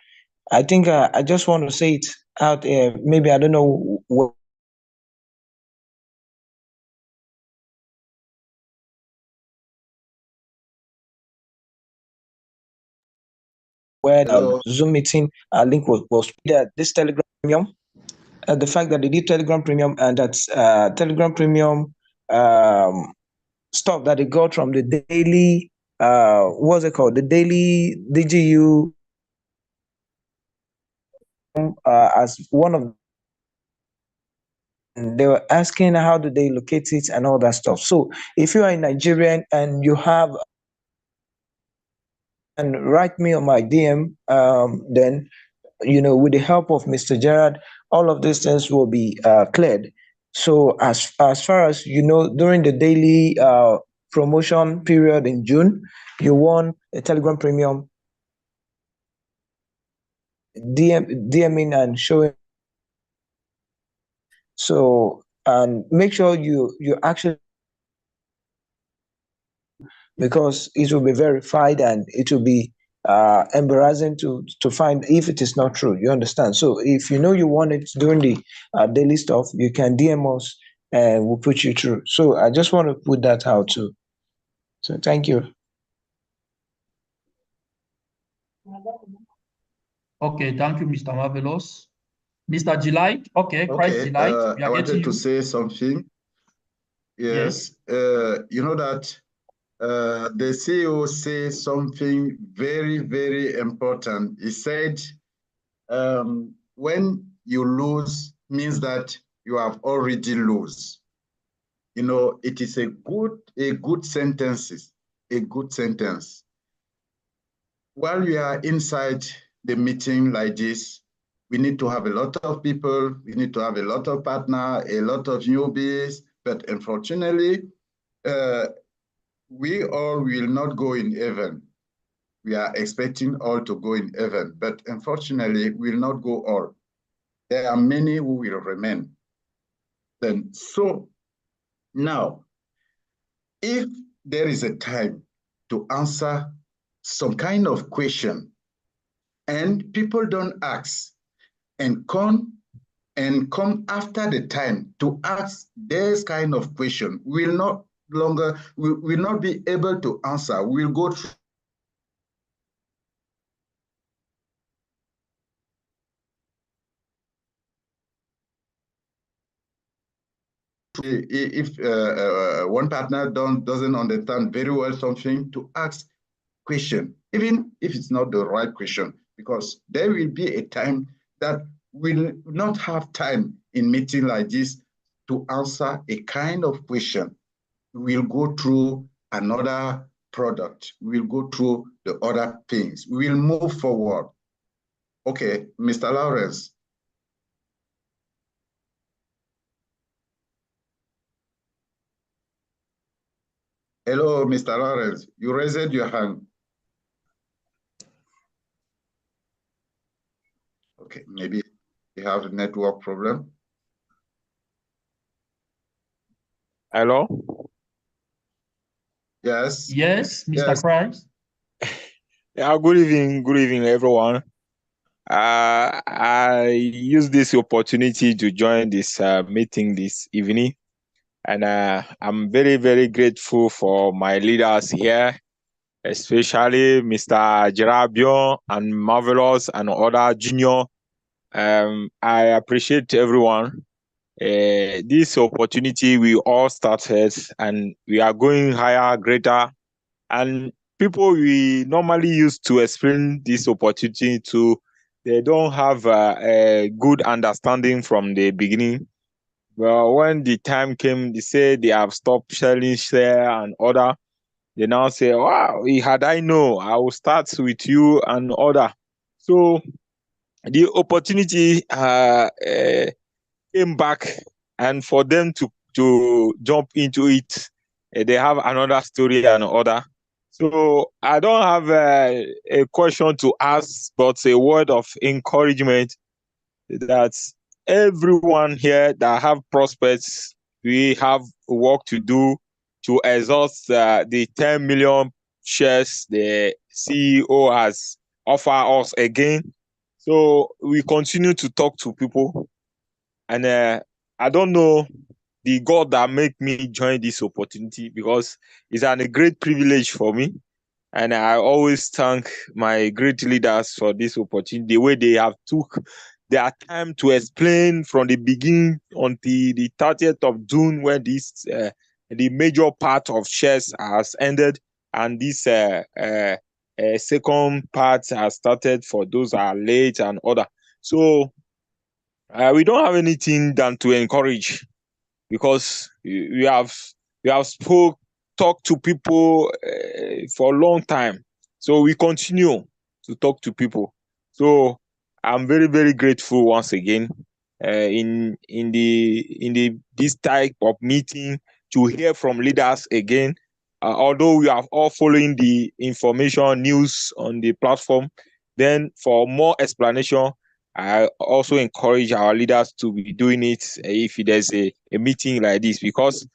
I think I just want to say it out there. Maybe I don't know where the Zoom meeting link was this Telegram Premium. The fact that they did Telegram Premium, and that's Telegram Premium stuff that they got from the daily, what's it called? The daily DigiU as one of, they were asking how do they locate it and all that stuff. So if you are a Nigerian and you have, and write me on my DM, then, with the help of Mr. Gerard, all of these things will be cleared. So as far as during the daily promotion period in June, you won a Telegram Premium, DMing and showing. So, and make sure you actually, because it will be verified and it will be embarrassing to find if it is not true. You understand? So if you want it during the daily stuff, you can DM us and we'll put you through. So I just want to put that out too. So thank you. Okay, thank you, Mr. Marvelous. Mr. Delight, okay, Christ Delight. I wanted to say something. Yes. You know that the CEO says something very, very important. He said, when you lose, means that you have already lost. It is a good sentence. A good sentence. While we are inside the meeting like this, we need to have a lot of people, we need to have a lot of partners, a lot of newbies, but unfortunately, we all will not go in heaven. We are expecting all to go in heaven, but unfortunately, we will not go all. There are many who will remain. Then, so now, if there is a time to answer some kind of question and people don't ask and come after the time to ask this kind of question, will not be able to answer. We'll go through if one partner doesn't understand very well something, to ask question, even if it's not the right question, because there will be a time that we'll not have time in meeting like this to answer a kind of question. We'll go through another product. We'll go through the other things. We'll move forward. Okay, Mr. Lawrence. Hello, Mr. Lawrence. You raised your hand. Okay, maybe you have a network problem. Hello? Yes. Yes, Mr. Yes. Christ. Yeah, good evening, everyone. I use this opportunity to join this meeting this evening, and I'm very, very grateful for my leaders here, especially Mr. Jerabion and Marvelous and other junior. I appreciate everyone. This opportunity we all started, and we are going higher, greater, and people we normally use to explain this opportunity to, they don't have a good understanding from the beginning. Well, when the time came, they say they have stopped selling share and other. They now say, wow, had I know, I will start with you and other. So the opportunity came back, and for them to jump into it, they have another story and other. So I don't have a question to ask, but a word of encouragement that everyone here that have prospects, we have work to do to exhaust the 10 million shares the CEO has offered us again. So we continue to talk to people, and I don't know the God that make me join this opportunity, because it's a great privilege for me. And I always thank my great leaders for this opportunity, the way they have took their time to explain from the beginning until the 30th of June, when this the major part of shares has ended, and this second part has started for those that are late and other. So we don't have anything than to encourage, because we have talked to people for a long time. So we continue to talk to people. So I'm very, very grateful once again in this type of meeting to hear from leaders again. Although we are all following the information news on the platform, then for more explanation, I also encourage our leaders to be doing it if there's a meeting like this, because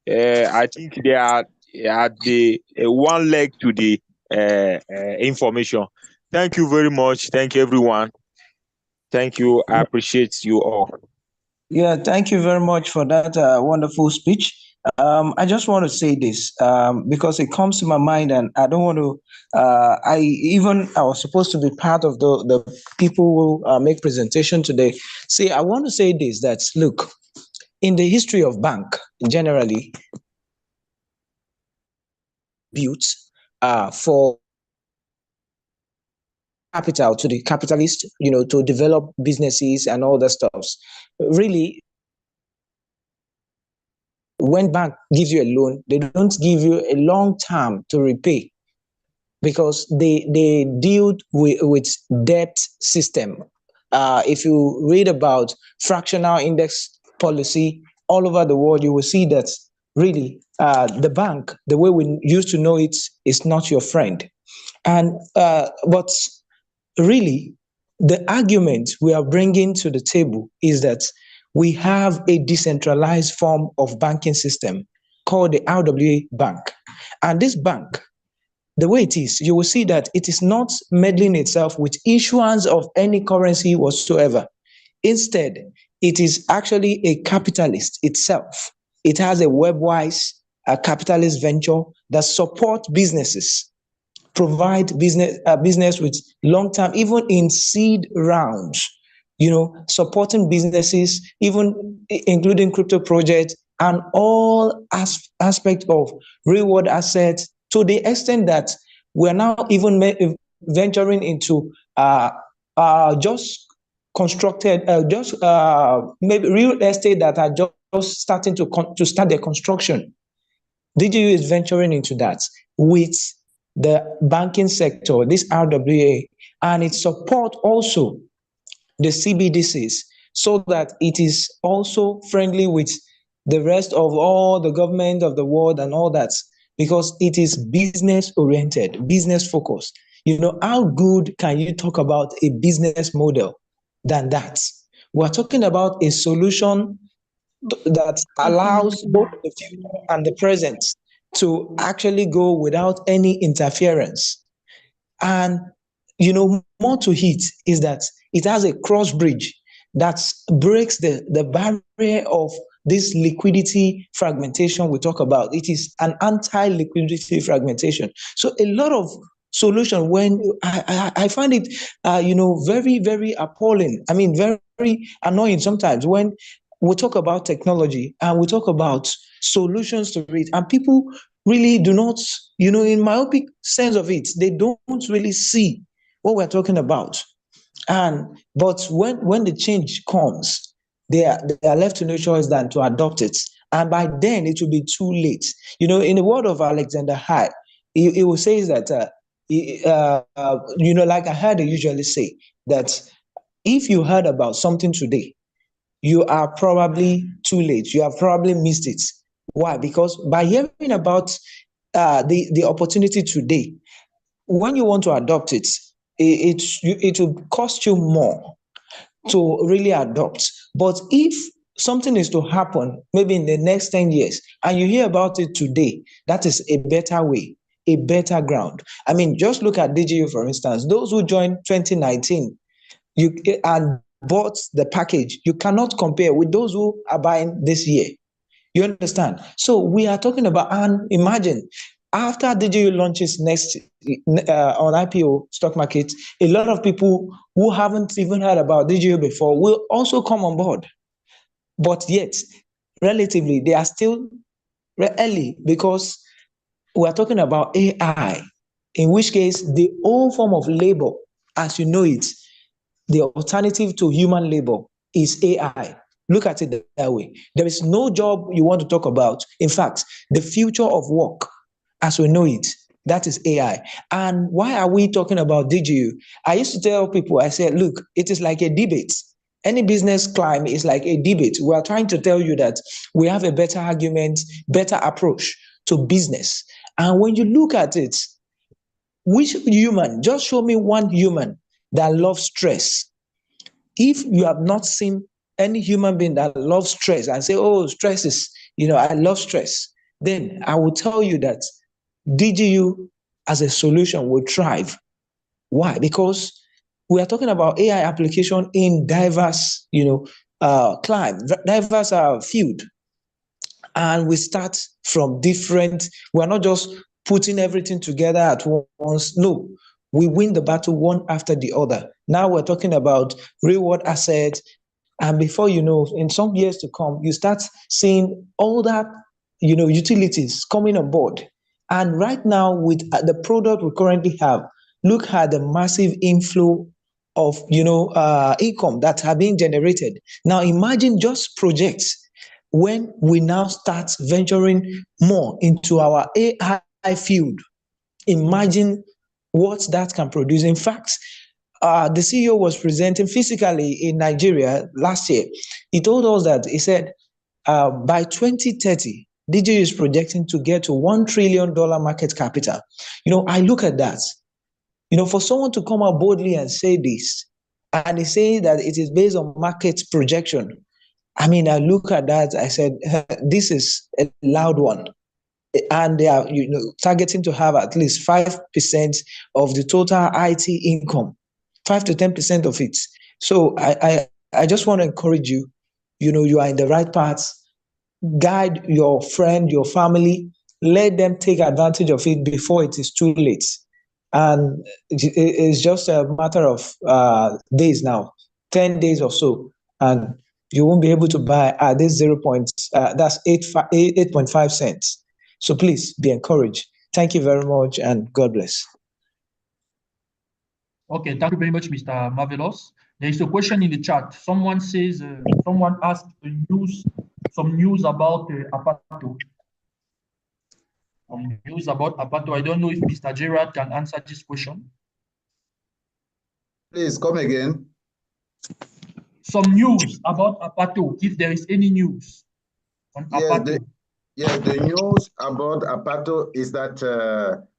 I think they are the one leg to the information. Thank you very much. Thank you, everyone. Thank you. I appreciate you all. Yeah, thank you very much for that wonderful speech. I just want to say this because it comes to my mind, and I don't want to. I was supposed to be part of the people who make presentation today. See, I want to say this: that look, in the history of bank generally, built for capital to the capitalist, to develop businesses and all that stuff. Really, when bank gives you a loan, they don't give you a long term to repay, because they deal with debt system. If you read about fractional index policy all over the world, you will see that really the bank, the way we used to know it, is not your friend. And but really, the argument we are bringing to the table is that we have a decentralized form of banking system called the RWA bank. And this bank, the way it is, you will see that it is not meddling itself with issuance of any currency whatsoever. Instead, it is actually a capitalist itself. It has a webwise, a capitalist venture that supports businesses, provide business with long-term, even in seed rounds, supporting businesses, even including crypto projects and all aspects of real-world assets, to the extent that we're now even venturing into just constructed, maybe real estate that are just starting to start their construction. DigiU is venturing into that with the banking sector, this RWA, and it support also the CBDCs, so that it is also friendly with the rest of all the government of the world and all that, because it is business oriented, business focused. How good can you talk about a business model than that? We're talking about a solution that allows both the future and the present to actually go without any interference. And more to it is that it has a cross bridge that breaks the barrier of this liquidity fragmentation we talk about. It is an anti-liquidity fragmentation. So a lot of solution, when I find it very, very appalling. I mean, very, very annoying sometimes when we talk about technology and we talk about solutions to it, and people really do not, in myopic sense of it, they don't really see what we're talking about. But when the change comes, they are left to no choice than to adopt it. And by then it will be too late. In the word of Alexander Hyde, he will say that, like I heard they usually say, that if you heard about something today, you are probably too late. You have probably missed it. Why? Because by hearing about the opportunity today, when you want to adopt it, it will cost you more to really adopt. But if something is to happen maybe in the next 10 years and you hear about it today, that is a better way, a better ground. I mean, just look at DigiU, for instance. Those who joined 2019 and bought the package, you cannot compare with those who are buying this year. You understand? So we are talking about, and imagine, after DigiU launches next on IPO stock market, a lot of people who haven't even heard about DigiU before will also come on board. But yet, relatively, they are still early, because we are talking about AI, in which case the whole form of labor, as you know it, the alternative to human labor is AI. Look at it that way. There is no job you want to talk about. In fact, the future of work, as we know it, that is AI. And why are we talking about DigiU? I used to tell people, I said, look, it is like a debate. Any business climb is like a debate. We are trying to tell you that we have a better argument, better approach to business. And when you look at it, which human, just show me one human that loves stress. If you have not seen any human being that loves stress and say, oh, stress is, I love stress, then I will tell you that DigiU as a solution will thrive. Why? Because we are talking about AI application in diverse, climate, diverse field. And we start from different, we're not just putting everything together at once. No, we win the battle one after the other. Now we're talking about reward assets. And before you know, in some years to come, you start seeing all that, utilities coming on board. And right now, with the product we currently have, look at the massive inflow of, income that have been generated. Now imagine just projects when we now start venturing more into our AI field. Imagine what that can produce. In fact, the CEO was presenting physically in Nigeria last year. He told us that, he said, by 2030, DigiU is projecting to get to $1 trillion market capital. I look at that. For someone to come out boldly and say this, and he say that it is based on market projection, I mean, I look at that, I said, this is a loud one. And they are targeting to have at least 5% of the total IT income, 5 to 10% of it. So I just want to encourage you, you are in the right path. Guide your friend, your family, let them take advantage of it before it is too late. And it's just a matter of days now, 10 days or so, and you won't be able to buy at this that's 8.5 cents. So please be encouraged. Thank you very much, and God bless. Okay, thank you very much, Mr. Marvelous. There is a question in the chat. Someone says, someone asked some news about Apato. Some news about Apato. I don't know if Mr. Gerard can answer this question. Please come again. some news about Apato, if there is any news on Apato. The news about Apato is that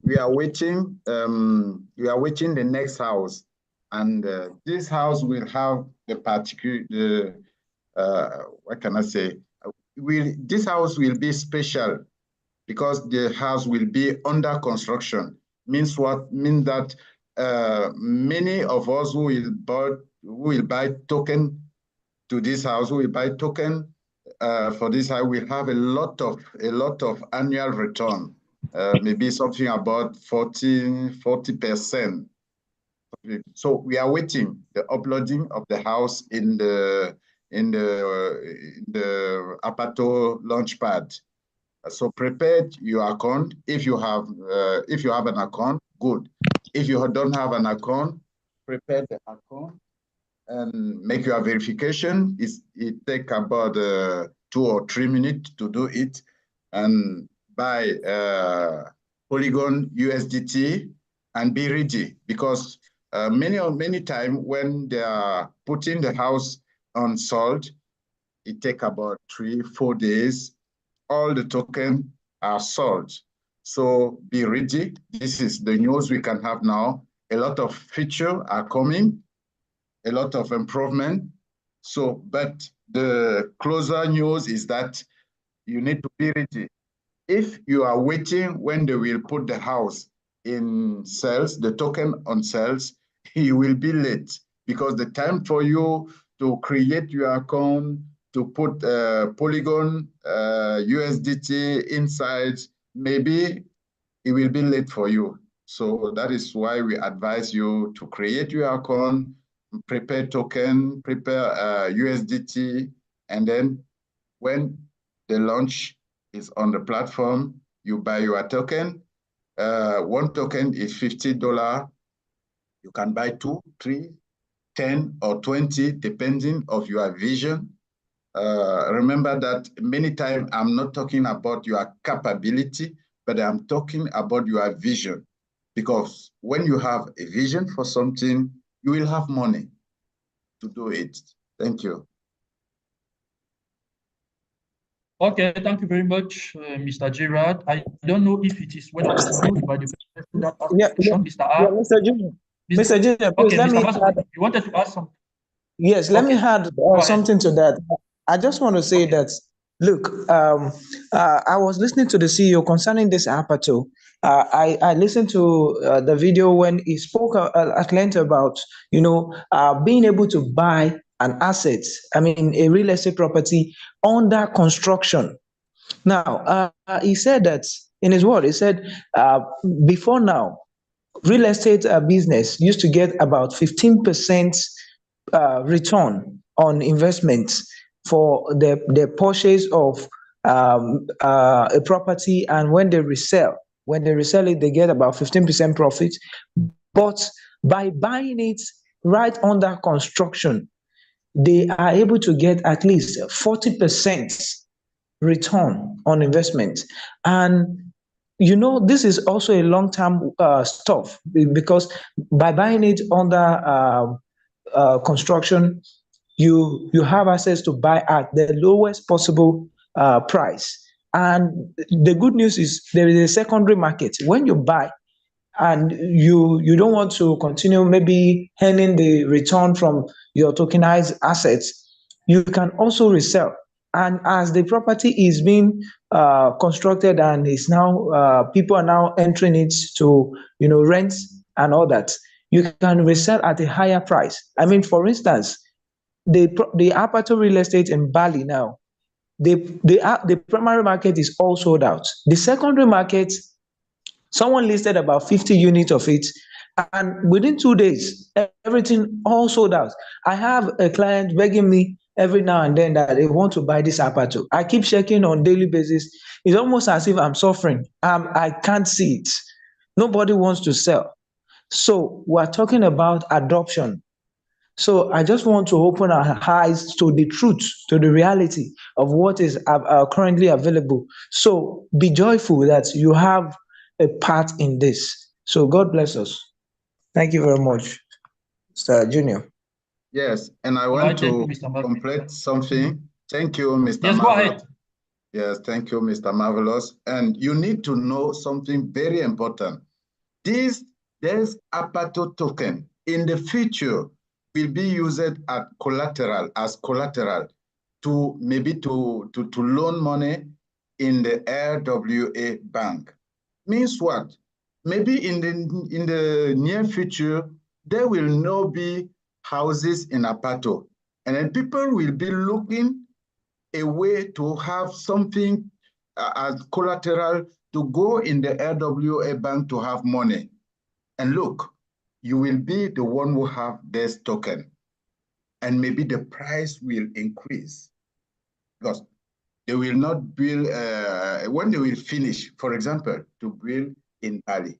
we are waiting the next house, and this house will have the particular, what can I say? This house will be special because the house will be under construction. Means what? Means that many of us who will buy token to this house, who will buy token for this house, will have a lot of annual return, maybe something about 40%. So we are waiting the uploading of the house in the Apato launchpad. So prepare your account. If you have an account, good. If you don't have an account, prepare the account and make your verification. It takes about 2 or 3 minutes to do it, and buy Polygon USDT and be ready, because many times when they are putting the house on sold, it takes about 3-4 days. All the tokens are sold. So be ready. This is the news we can have now. A lot of features are coming, a lot of improvement. So, but the closer news is that you need to be ready. If you are waiting when they will put the house in sales, the token on sales, you will be late, because the time for you to create your account, to put Polygon USDT inside, maybe it will be late for you. So that is why we advise you to create your account, prepare token, prepare USDT, and then when the launch is on the platform, you buy your token. One token is $50. You can buy 2, 3, 10, or 20, depending of your vision. Remember that many times I'm not talking about your capability, but I'm talking about your vision. Because when you have a vision for something, you will have money to do it. Thank you. Okay, thank you very much, Mr. Gerard. I don't know if it is one of the news by the person that asked the question, Mr. R. Yeah, Mr. Junior. Mr. Junior, please okay, let Mr. me Master, add. you wanted to ask something? Yes, let me add something to that. I just want to say that, look, I was listening to the CEO concerning this Apato. I listened to the video when he spoke at length about, being able to buy an asset, I mean, a real estate property under construction. Now, he said that in his word, he said, before now, real estate business used to get about 15% return on investments for the purchase of a property, and when they resell it, they get about 15% profit. But by buying it right under construction, they are able to get at least 40% return on investment. And this is also a long-term stuff, because by buying it under construction, you have access to buy at the lowest possible price. And the good news is there is a secondary market. When you buy and you don't want to continue maybe earning the return from your tokenized assets, you can also resell. And as the property is being constructed and is now people are now entering it to rent and all that, you can resell at a higher price. I mean, for instance, the Apato real estate in Bali now, the primary market is all sold out. The secondary market, someone listed about 50 units of it, and within 2 days, everything all sold out. I have a client begging me every now and then that they want to buy this Apato. I keep checking on daily basis. It's almost as if I'm suffering. I can't see it. Nobody wants to sell. So we're talking about adoption. So I just want to open our eyes to the truth, to the reality of what is currently available. So be joyful that you have a part in this. So God bless us. Thank you very much, Mr. Junior. Yes, and I All want right, thank to you, Mr. Murphy. complete something. Thank you, Mr. Yes, go Marvelous. ahead. Yes, thank you, Mr. Marvelous. And you need to know something very important. There's Apato token in the future will be used as collateral to maybe to loan money in the RWA bank. Means what? Maybe in the near future, there will not be houses in Apato. And then people will be looking a way to have something as collateral to go in the RWA bank to have money. And look, you will be the one who have this token. And maybe the price will increase because they will not build, when they will finish, for example, to build in Bali,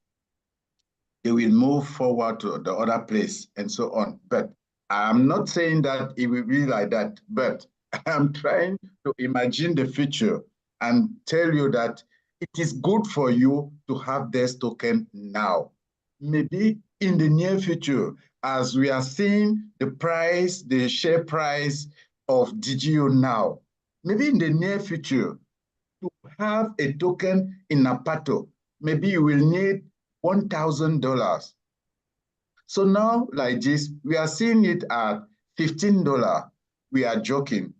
they will move forward to the other place and so on. But I'm not saying that it will be like that, but I'm trying to imagine the future and tell you that it is good for you to have this token now. Maybe in the near future, as we are seeing the price, the share price of DigiU now, maybe in the near future, to have a token in Apato, maybe you will need $1,000. So now, like this, we are seeing it at $15. We are joking.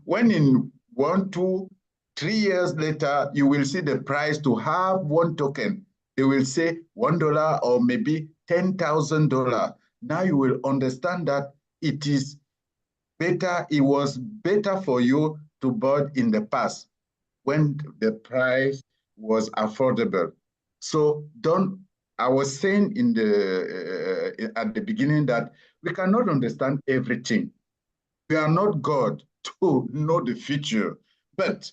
When in 1, 2, 3 years later, you will see the price to have one token. They will say $1 or maybe $10,000. Now you will understand that it is better. It was better for you to buy in the past when the price was affordable. So I was saying at the beginning that we cannot understand everything. We are not God to know the future. But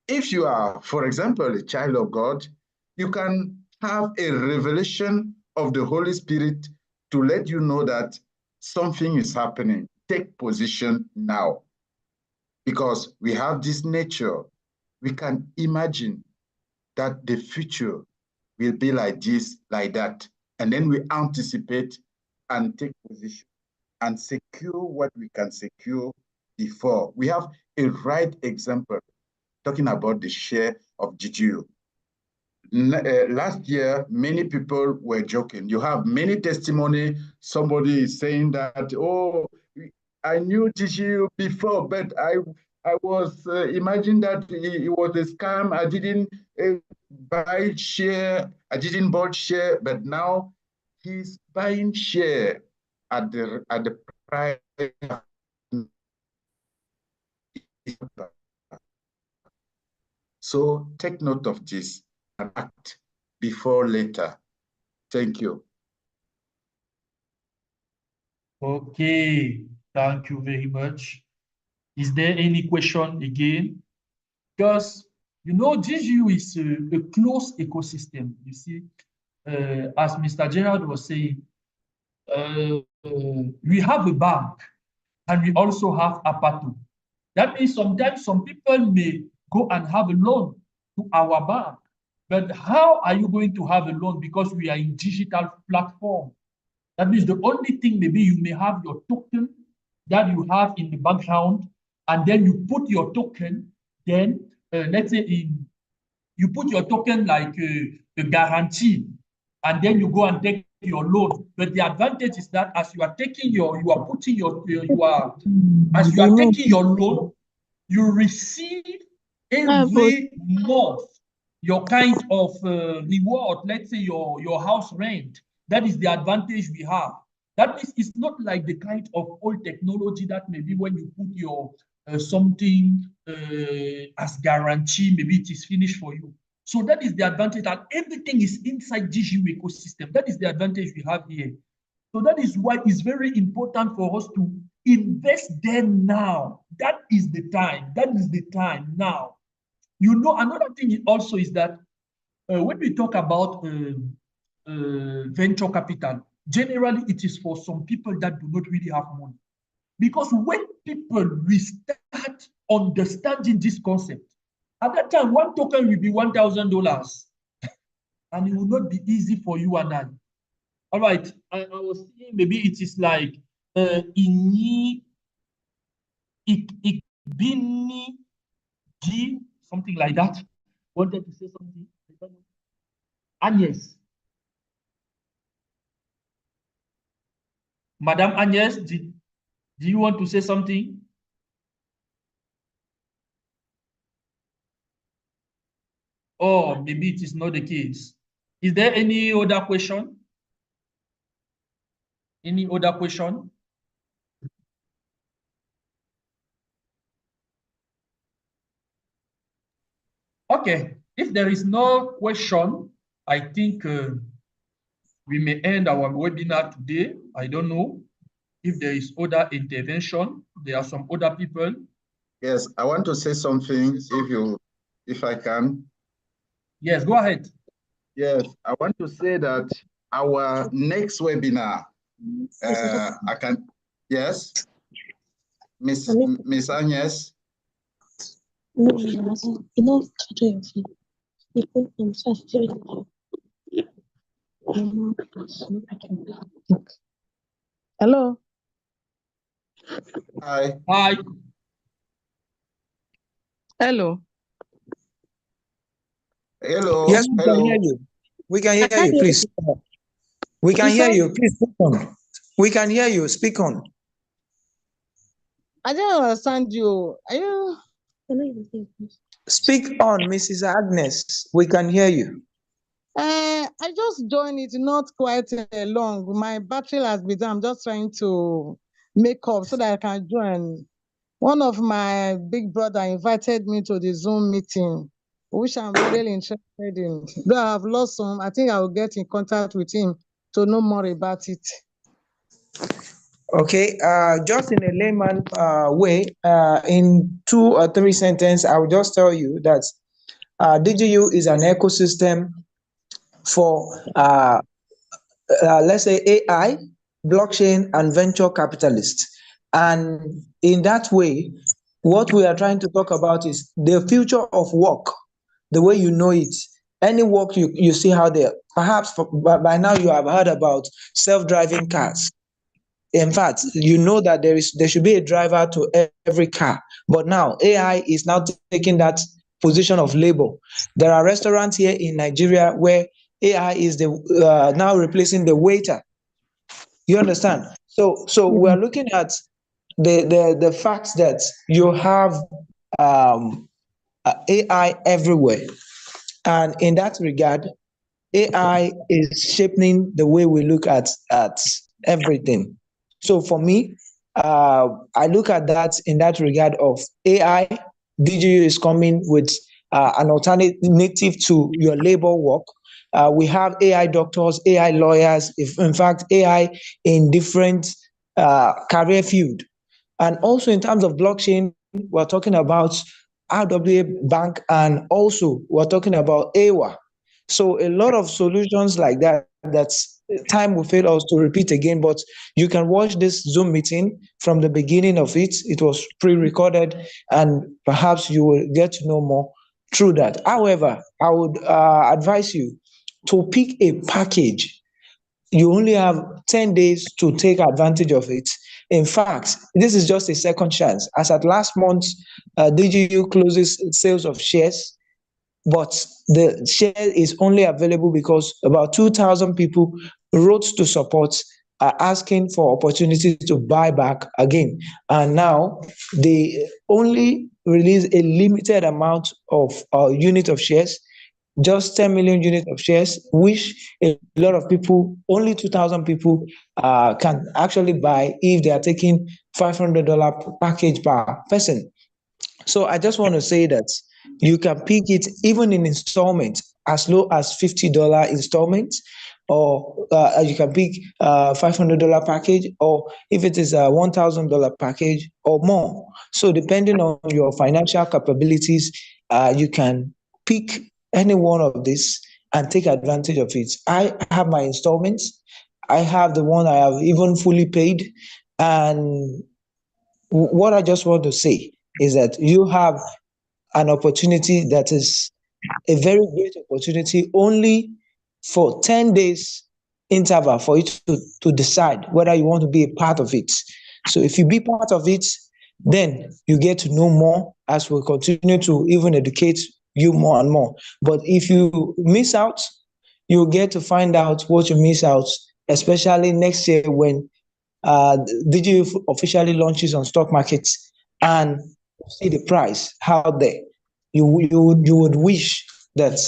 if you are, for example, a child of God, you can have a revelation of the Holy Spirit to let you know that something is happening. Take position now. Because we have this nature. We can imagine that the future will be like this, like that. And then we anticipate and take position and secure what we can secure before. We have a right example talking about the share of DigiU. Last year, many people were joking. You have many testimony. Somebody is saying that, oh, I knew DigiU before, but I was imagining that it was a scam. I didn't buy share. I didn't buy share, but now he's buying share at the price. So take note of this and act before later. Thank you. Okay, thank you very much. Is there any question again? Because, you know, DigiU is a closed ecosystem. You see, as Mr. Gerald was saying, we have a bank and we also have Apato. That means sometimes some people may go and have a loan to our bank. But how are you going to have a loan? Because we are in digital platform. That means the only thing maybe you may have your token that you have in the background, and then you put your token, then let's say you put your token like a guarantee, and then you go and take your loan. But the advantage is that as you are taking as you are taking your loan, you receive every month your kind of reward, let's say your house rent. That is the advantage we have. That means it's not like the kind of old technology that maybe when you put your something as guarantee, maybe it is finished for you. So that is the advantage, that everything is inside DigiU ecosystem. That is the advantage we have here. So that is why it's very important for us to invest there now. That is the time. That is the time now. You know, another thing also is that when we talk about venture capital, generally it is for some people that do not really have money. Because when people will start understanding this concept, at that time, one token will be $1,000, and it will not be easy for you and I. All right, I was thinking maybe it is like Bini G, something like that. Wanted to say something? Agnes. Madame Agnes, do you want to say something? Or maybe it is not the case. Is there any other question? Any other question? Okay, if there is no question, I think we may end our webinar today. I don't know if there is other intervention. There are some other people. Yes, I want to say something if I can. Yes, go ahead. Yes, I want to say that our next webinar, I can, yes, Miss Agnes. Hello. Hi. Hi. Hello. Hello. Yes, we Hello. can hear you. We can hear you, please. We can hear you. Please speak on. We can hear you. Speak on. I don't understand you. Are you? Speak on, Mrs. Agnes. We can hear you. I just joined it not quite long. My battery has been down. I'm just trying to make up so that I can join. One of my big brother invited me to the Zoom meeting, which I'm really interested in. Though I have lost some, I think I will get in contact with him to know more about it. Okay, just in a layman way, in 2 or 3 sentences, I will just tell you that DigiU is an ecosystem for, let's say, AI, blockchain, and venture capitalists. And in that way, what we are trying to talk about is the future of work, the way you know it. Any work you see out there, perhaps by now you have heard about self-driving cars. In fact, you know that there should be a driver to every car. But now AI is now taking that position of labor. There are restaurants here in Nigeria where AI is now replacing the waiter. You understand? So we are looking at the fact that you have AI everywhere, and in that regard, AI is shaping the way we look at everything. So for me, I look at that in that regard of AI. DigiU is coming with an alternative to your labor work. We have AI doctors, AI lawyers, in fact, AI in different career field. And also in terms of blockchain, we're talking about RWA Bank, and also we're talking about Eywa. So a lot of solutions like that, that's time will fail us to repeat again, but you can watch this Zoom meeting from the beginning of it. It was pre-recorded, and perhaps you will get to know more through that. However, I would advise you to pick a package. You only have 10 days to take advantage of it. In fact, this is just a second chance. As at last month, DigiU closes sales of shares, but the share is only available because about 2,000 people wrote to support, asking for opportunity to buy back again. And now they only release a limited amount of unit of shares, just 10 million units of shares, which a lot of people, only 2,000 people can actually buy if they are taking $500 package per person. So I just want to say that you can pick it even in installments, as low as $50 installments, or you can pick $500 package, or if it is a $1,000 package or more. So depending on your financial capabilities, you can pick any one of these and take advantage of it. I have my installments. I have the one I have even fully paid. And what I just want to say is that you have an opportunity that is a very great opportunity only for 10 days interval for you to decide whether you want to be a part of it. So if you be part of it, then you get to know more as we continue to even educate you more and more. But if you miss out, you'll get to find out what you miss out, especially next year when DigiU officially launches on stock markets and see the price out there. You would wish that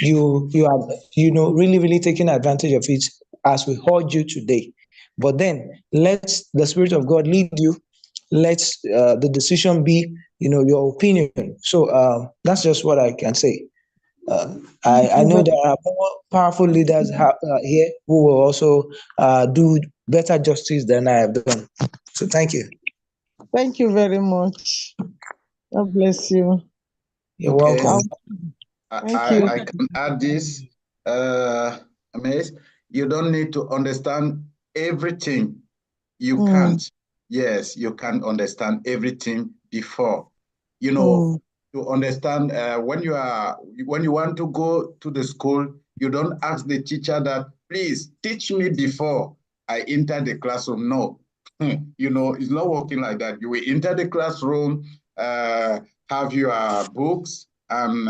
you are really taking advantage of it as we hold you today. But then let the Spirit of God lead you. Let the decision be your opinion. So that's just what I can say. I know there are more powerful leaders here who will also do better justice than I have done. So thank you. Thank you very much. God bless you. You're Okay. welcome. Thank you. I can add this. Amaze, you don't need to understand everything. You can't. Yes, you can't understand everything before. To understand when you want to go to the school, you don't ask the teacher that, please teach me before I enter the classroom. No, it's not working like that. You will enter the classroom, have your books and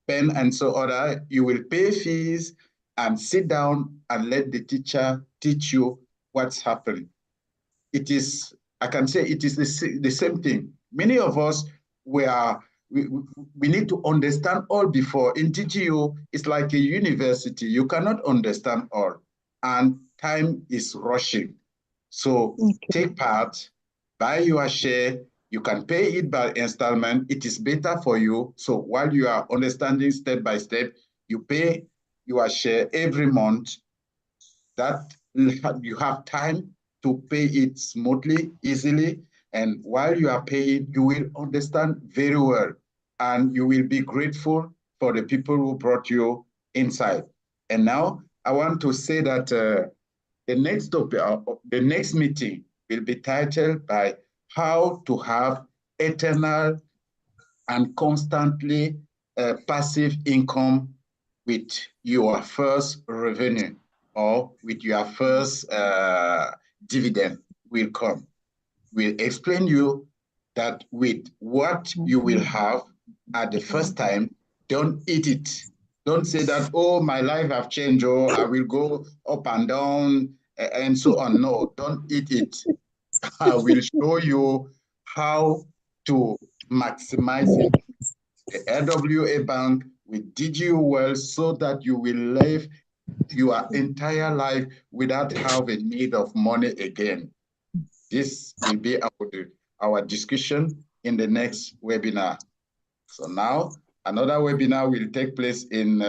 pen and so on. You will pay fees and sit down and let the teacher teach you what's happening. I can say it is the same thing. Many of us, we need to understand all before. In DigiU, it's like a university. You cannot understand all, and time is rushing. So take part, buy your share. You can pay it by installment. It is better for you. So while you are understanding step by step, you pay your share every month. That you have time to pay it smoothly, easily. And while you are paying, you will understand very well. And you will be grateful for the people who brought you inside. And now I want to say that the next topic, the next meeting will be titled by how to have eternal and constantly passive income with your first revenue or with your first dividend will come. We'll explain you that with what you will have at the first time, don't eat it. Don't say that, oh, my life have changed, or I will go up and down and so on. No, don't eat it. I will show you how to maximize it. The RWA Bank with DigiU Wealth so that you will live your entire life without having need of money again. This will be our discussion in the next webinar. So now another webinar will take place in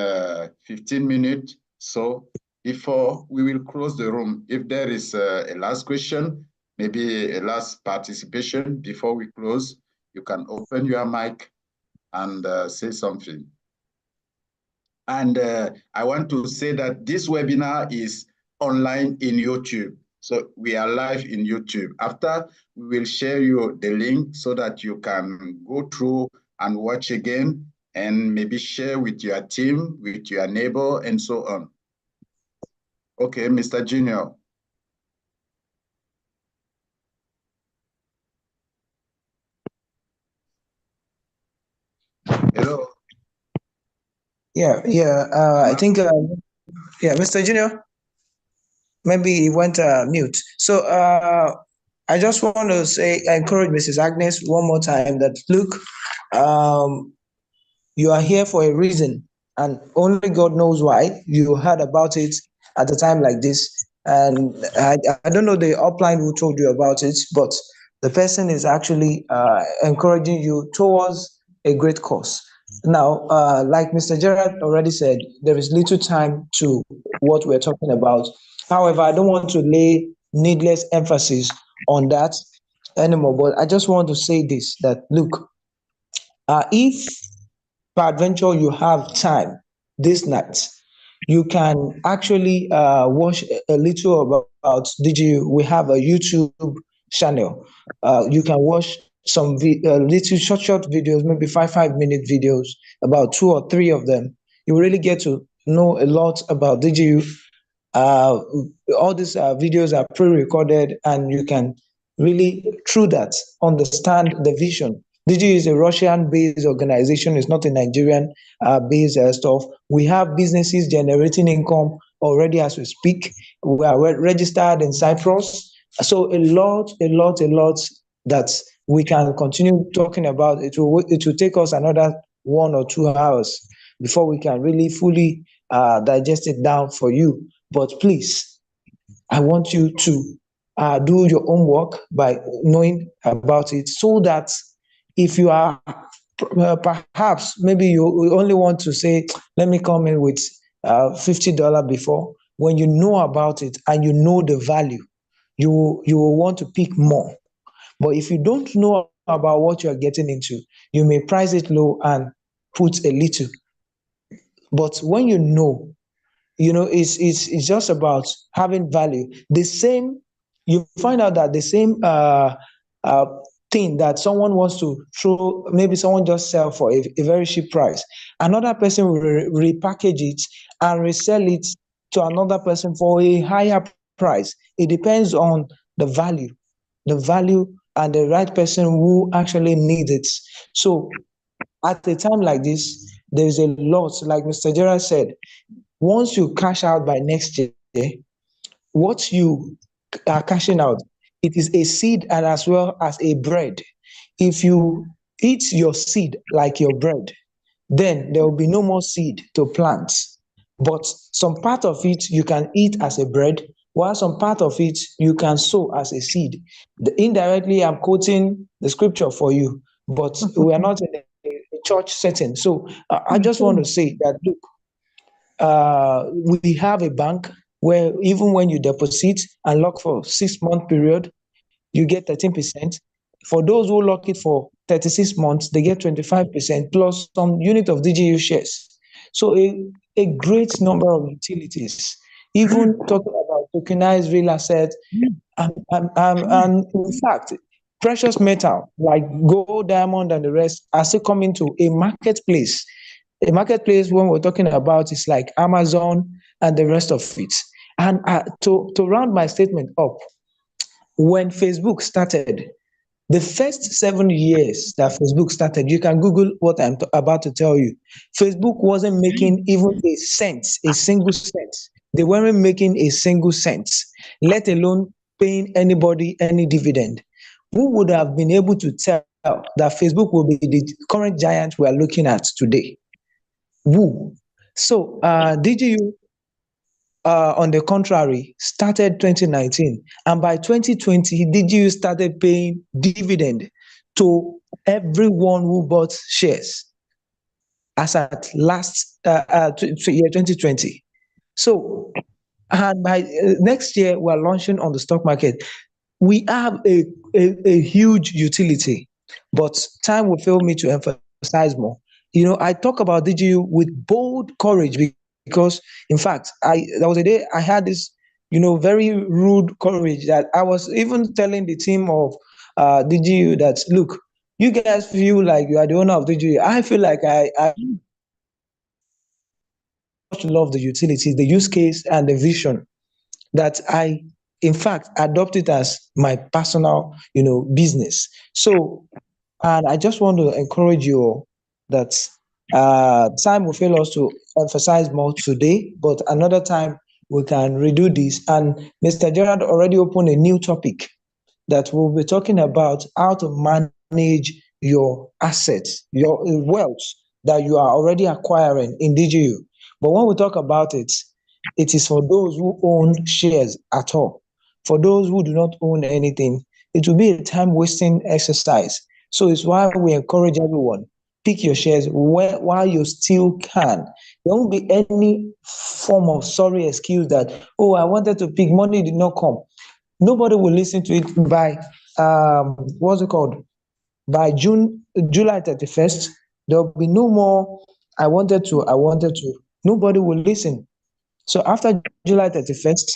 15 minutes. So before we will close the room, if there is a last question, maybe a last participation before we close, you can open your mic and say something. And I want to say that this webinar is online in YouTube. So we are live in YouTube. After, we will share you the link so that you can go through and watch again and maybe share with your team, with your neighbor, and so on. Okay, Mr. Junior. Hello. Yeah. I think, Mr. Junior, maybe he went mute. So I just want to say, encourage Mrs. Agnes one more time that, look, you are here for a reason, and only God knows why you heard about it at a time like this. And I don't know the upline who told you about it, but the person is actually encouraging you towards a great cause. Now, like Mr. Gerard already said, there is little time to what we're talking about. However, I don't want to lay needless emphasis on that anymore, but I just want to say this, that look, if peradventure you have time this night, you can actually watch a little about DigiU. We have a YouTube channel. You can watch some little short videos, maybe 5-minute videos, about 2 or 3 of them. You really get to know a lot about DigiU. All these videos are pre-recorded, and you can really, through that, understand the vision. DigiU is a Russian-based organization. It's not a Nigerian-based stuff. We have businesses generating income already as we speak. We are registered in Cyprus. So a lot that we can continue talking about. It will take us another 1 or 2 hours before we can really fully digest it down for you. But please, I want you to do your homework by knowing about it, so that if you are perhaps maybe you only want to say, let me come in with $50 before, when you know about it and you know the value, you will want to pick more. But if you don't know about what you're getting into, you may price it low and put a little. But when you know, it's just about having value. The same, you find out that the same thing that someone wants to throw, maybe someone just sell for a very cheap price. Another person will repackage it and resell it to another person for a higher price. It depends on the value and the right person who actually needs it. So at a time like this, there's a lot, like Mr. Gerard said, once you cash out by next year, what you are cashing out, it is a seed and as well as a bread. If you eat your seed like your bread, then there will be no more seed to plant. But some part of it you can eat as a bread, while some part of it you can sow as a seed. Indirectly, I'm quoting the scripture for you, but we are not in a church setting. So I just want to say that, look, we have a bank where even when you deposit and lock for 6-month period, you get 13%. For those who lock it for 36 months, they get 25% plus some unit of DigiU shares. So a great number of utilities, even talking about tokenized real assets, and in fact, precious metal like gold, diamond, and the rest are still coming to a marketplace. A marketplace, when we're talking about, is like Amazon and the rest of it. And to round my statement up, when Facebook started, the first 7 years that Facebook started, you can Google what I'm about to tell you. Facebook wasn't making even a cent, a single cent. They weren't making a single cent, let alone paying anybody any dividend. Who would have been able to tell that Facebook will be the current giant we are looking at today? Woo. So DigiU, on the contrary, started 2019, and by 2020, DigiU started paying dividend to everyone who bought shares as at last year 2020. So, and by next year, we're launching on the stock market. We have a huge utility, but time will fail me to emphasize more. I talk about DigiU with bold courage because, in fact, there was a day I had this, very rude courage that I was even telling the team of DigiU that, look, you guys feel like you are the owner of DigiU. I feel like I love the utility, the use case, and the vision that I, in fact, adopt it as my personal, business. So, and I just want to encourage you that time will fail us to emphasize more today, but another time we can redo this. And Mr. Gerard already opened a new topic that we'll be talking about how to manage your assets, your wealth that you are already acquiring in DigiU. But when we talk about it, it is for those who own shares at all. For those who do not own anything, it will be a time-wasting exercise. So it's why we encourage everyone, pick your shares while you still can. There won't be any form of sorry excuse that, oh, I wanted to pick, money did not come. Nobody will listen to it by, what's it called? By July 31st, there'll be no more, I wanted to. Nobody will listen. So after July 31st,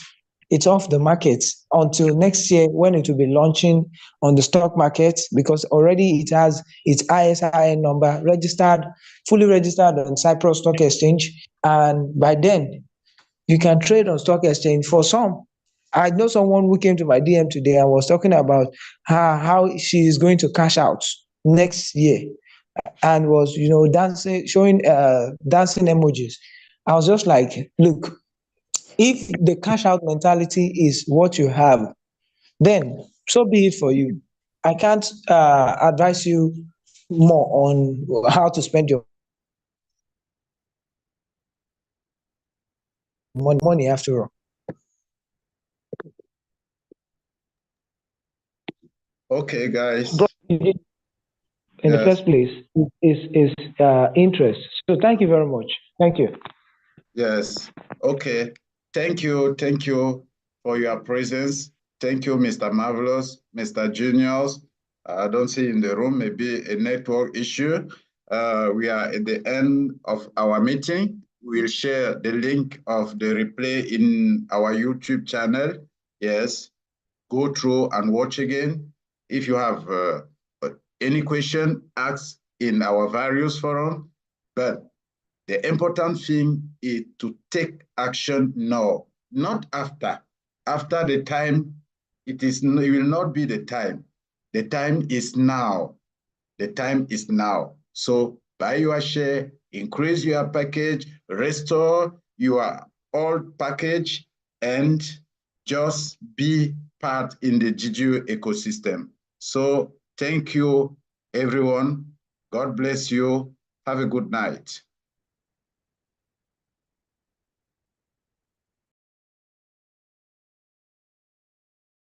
it's off the market until next year when it will be launching on the stock market, because already it has its ISIN number fully registered on Cyprus Stock Exchange. And by then, You can trade on stock exchange. For some, I know someone who came to my DM today and was talking about how she is going to cash out next year, and was, you know, dancing, showing dancing emojis. I was just like, look, if the cash out mentality is what you have, then so be it for you. I can't advise you more on how to spend your money after all. Okay, guys. In the first place, is interest. So thank you very much. Thank you. Yes. Okay. Thank you. Thank you for your presence. Thank you, Mr. Marvelous, Mr. Juniors. I don't see in the room, maybe a network issue. We are at the end of our meeting. We'll share the link of the replay in our YouTube channel. Yes. Go through and watch again. If you have any question, ask in our various forums. But the important thing is to take action now, not after. After the time, it will not be the time. The time is now. The time is now. So buy your share, increase your package, restore your old package, and just be part in the DigiU ecosystem. So thank you, everyone. God bless you. Have a good night.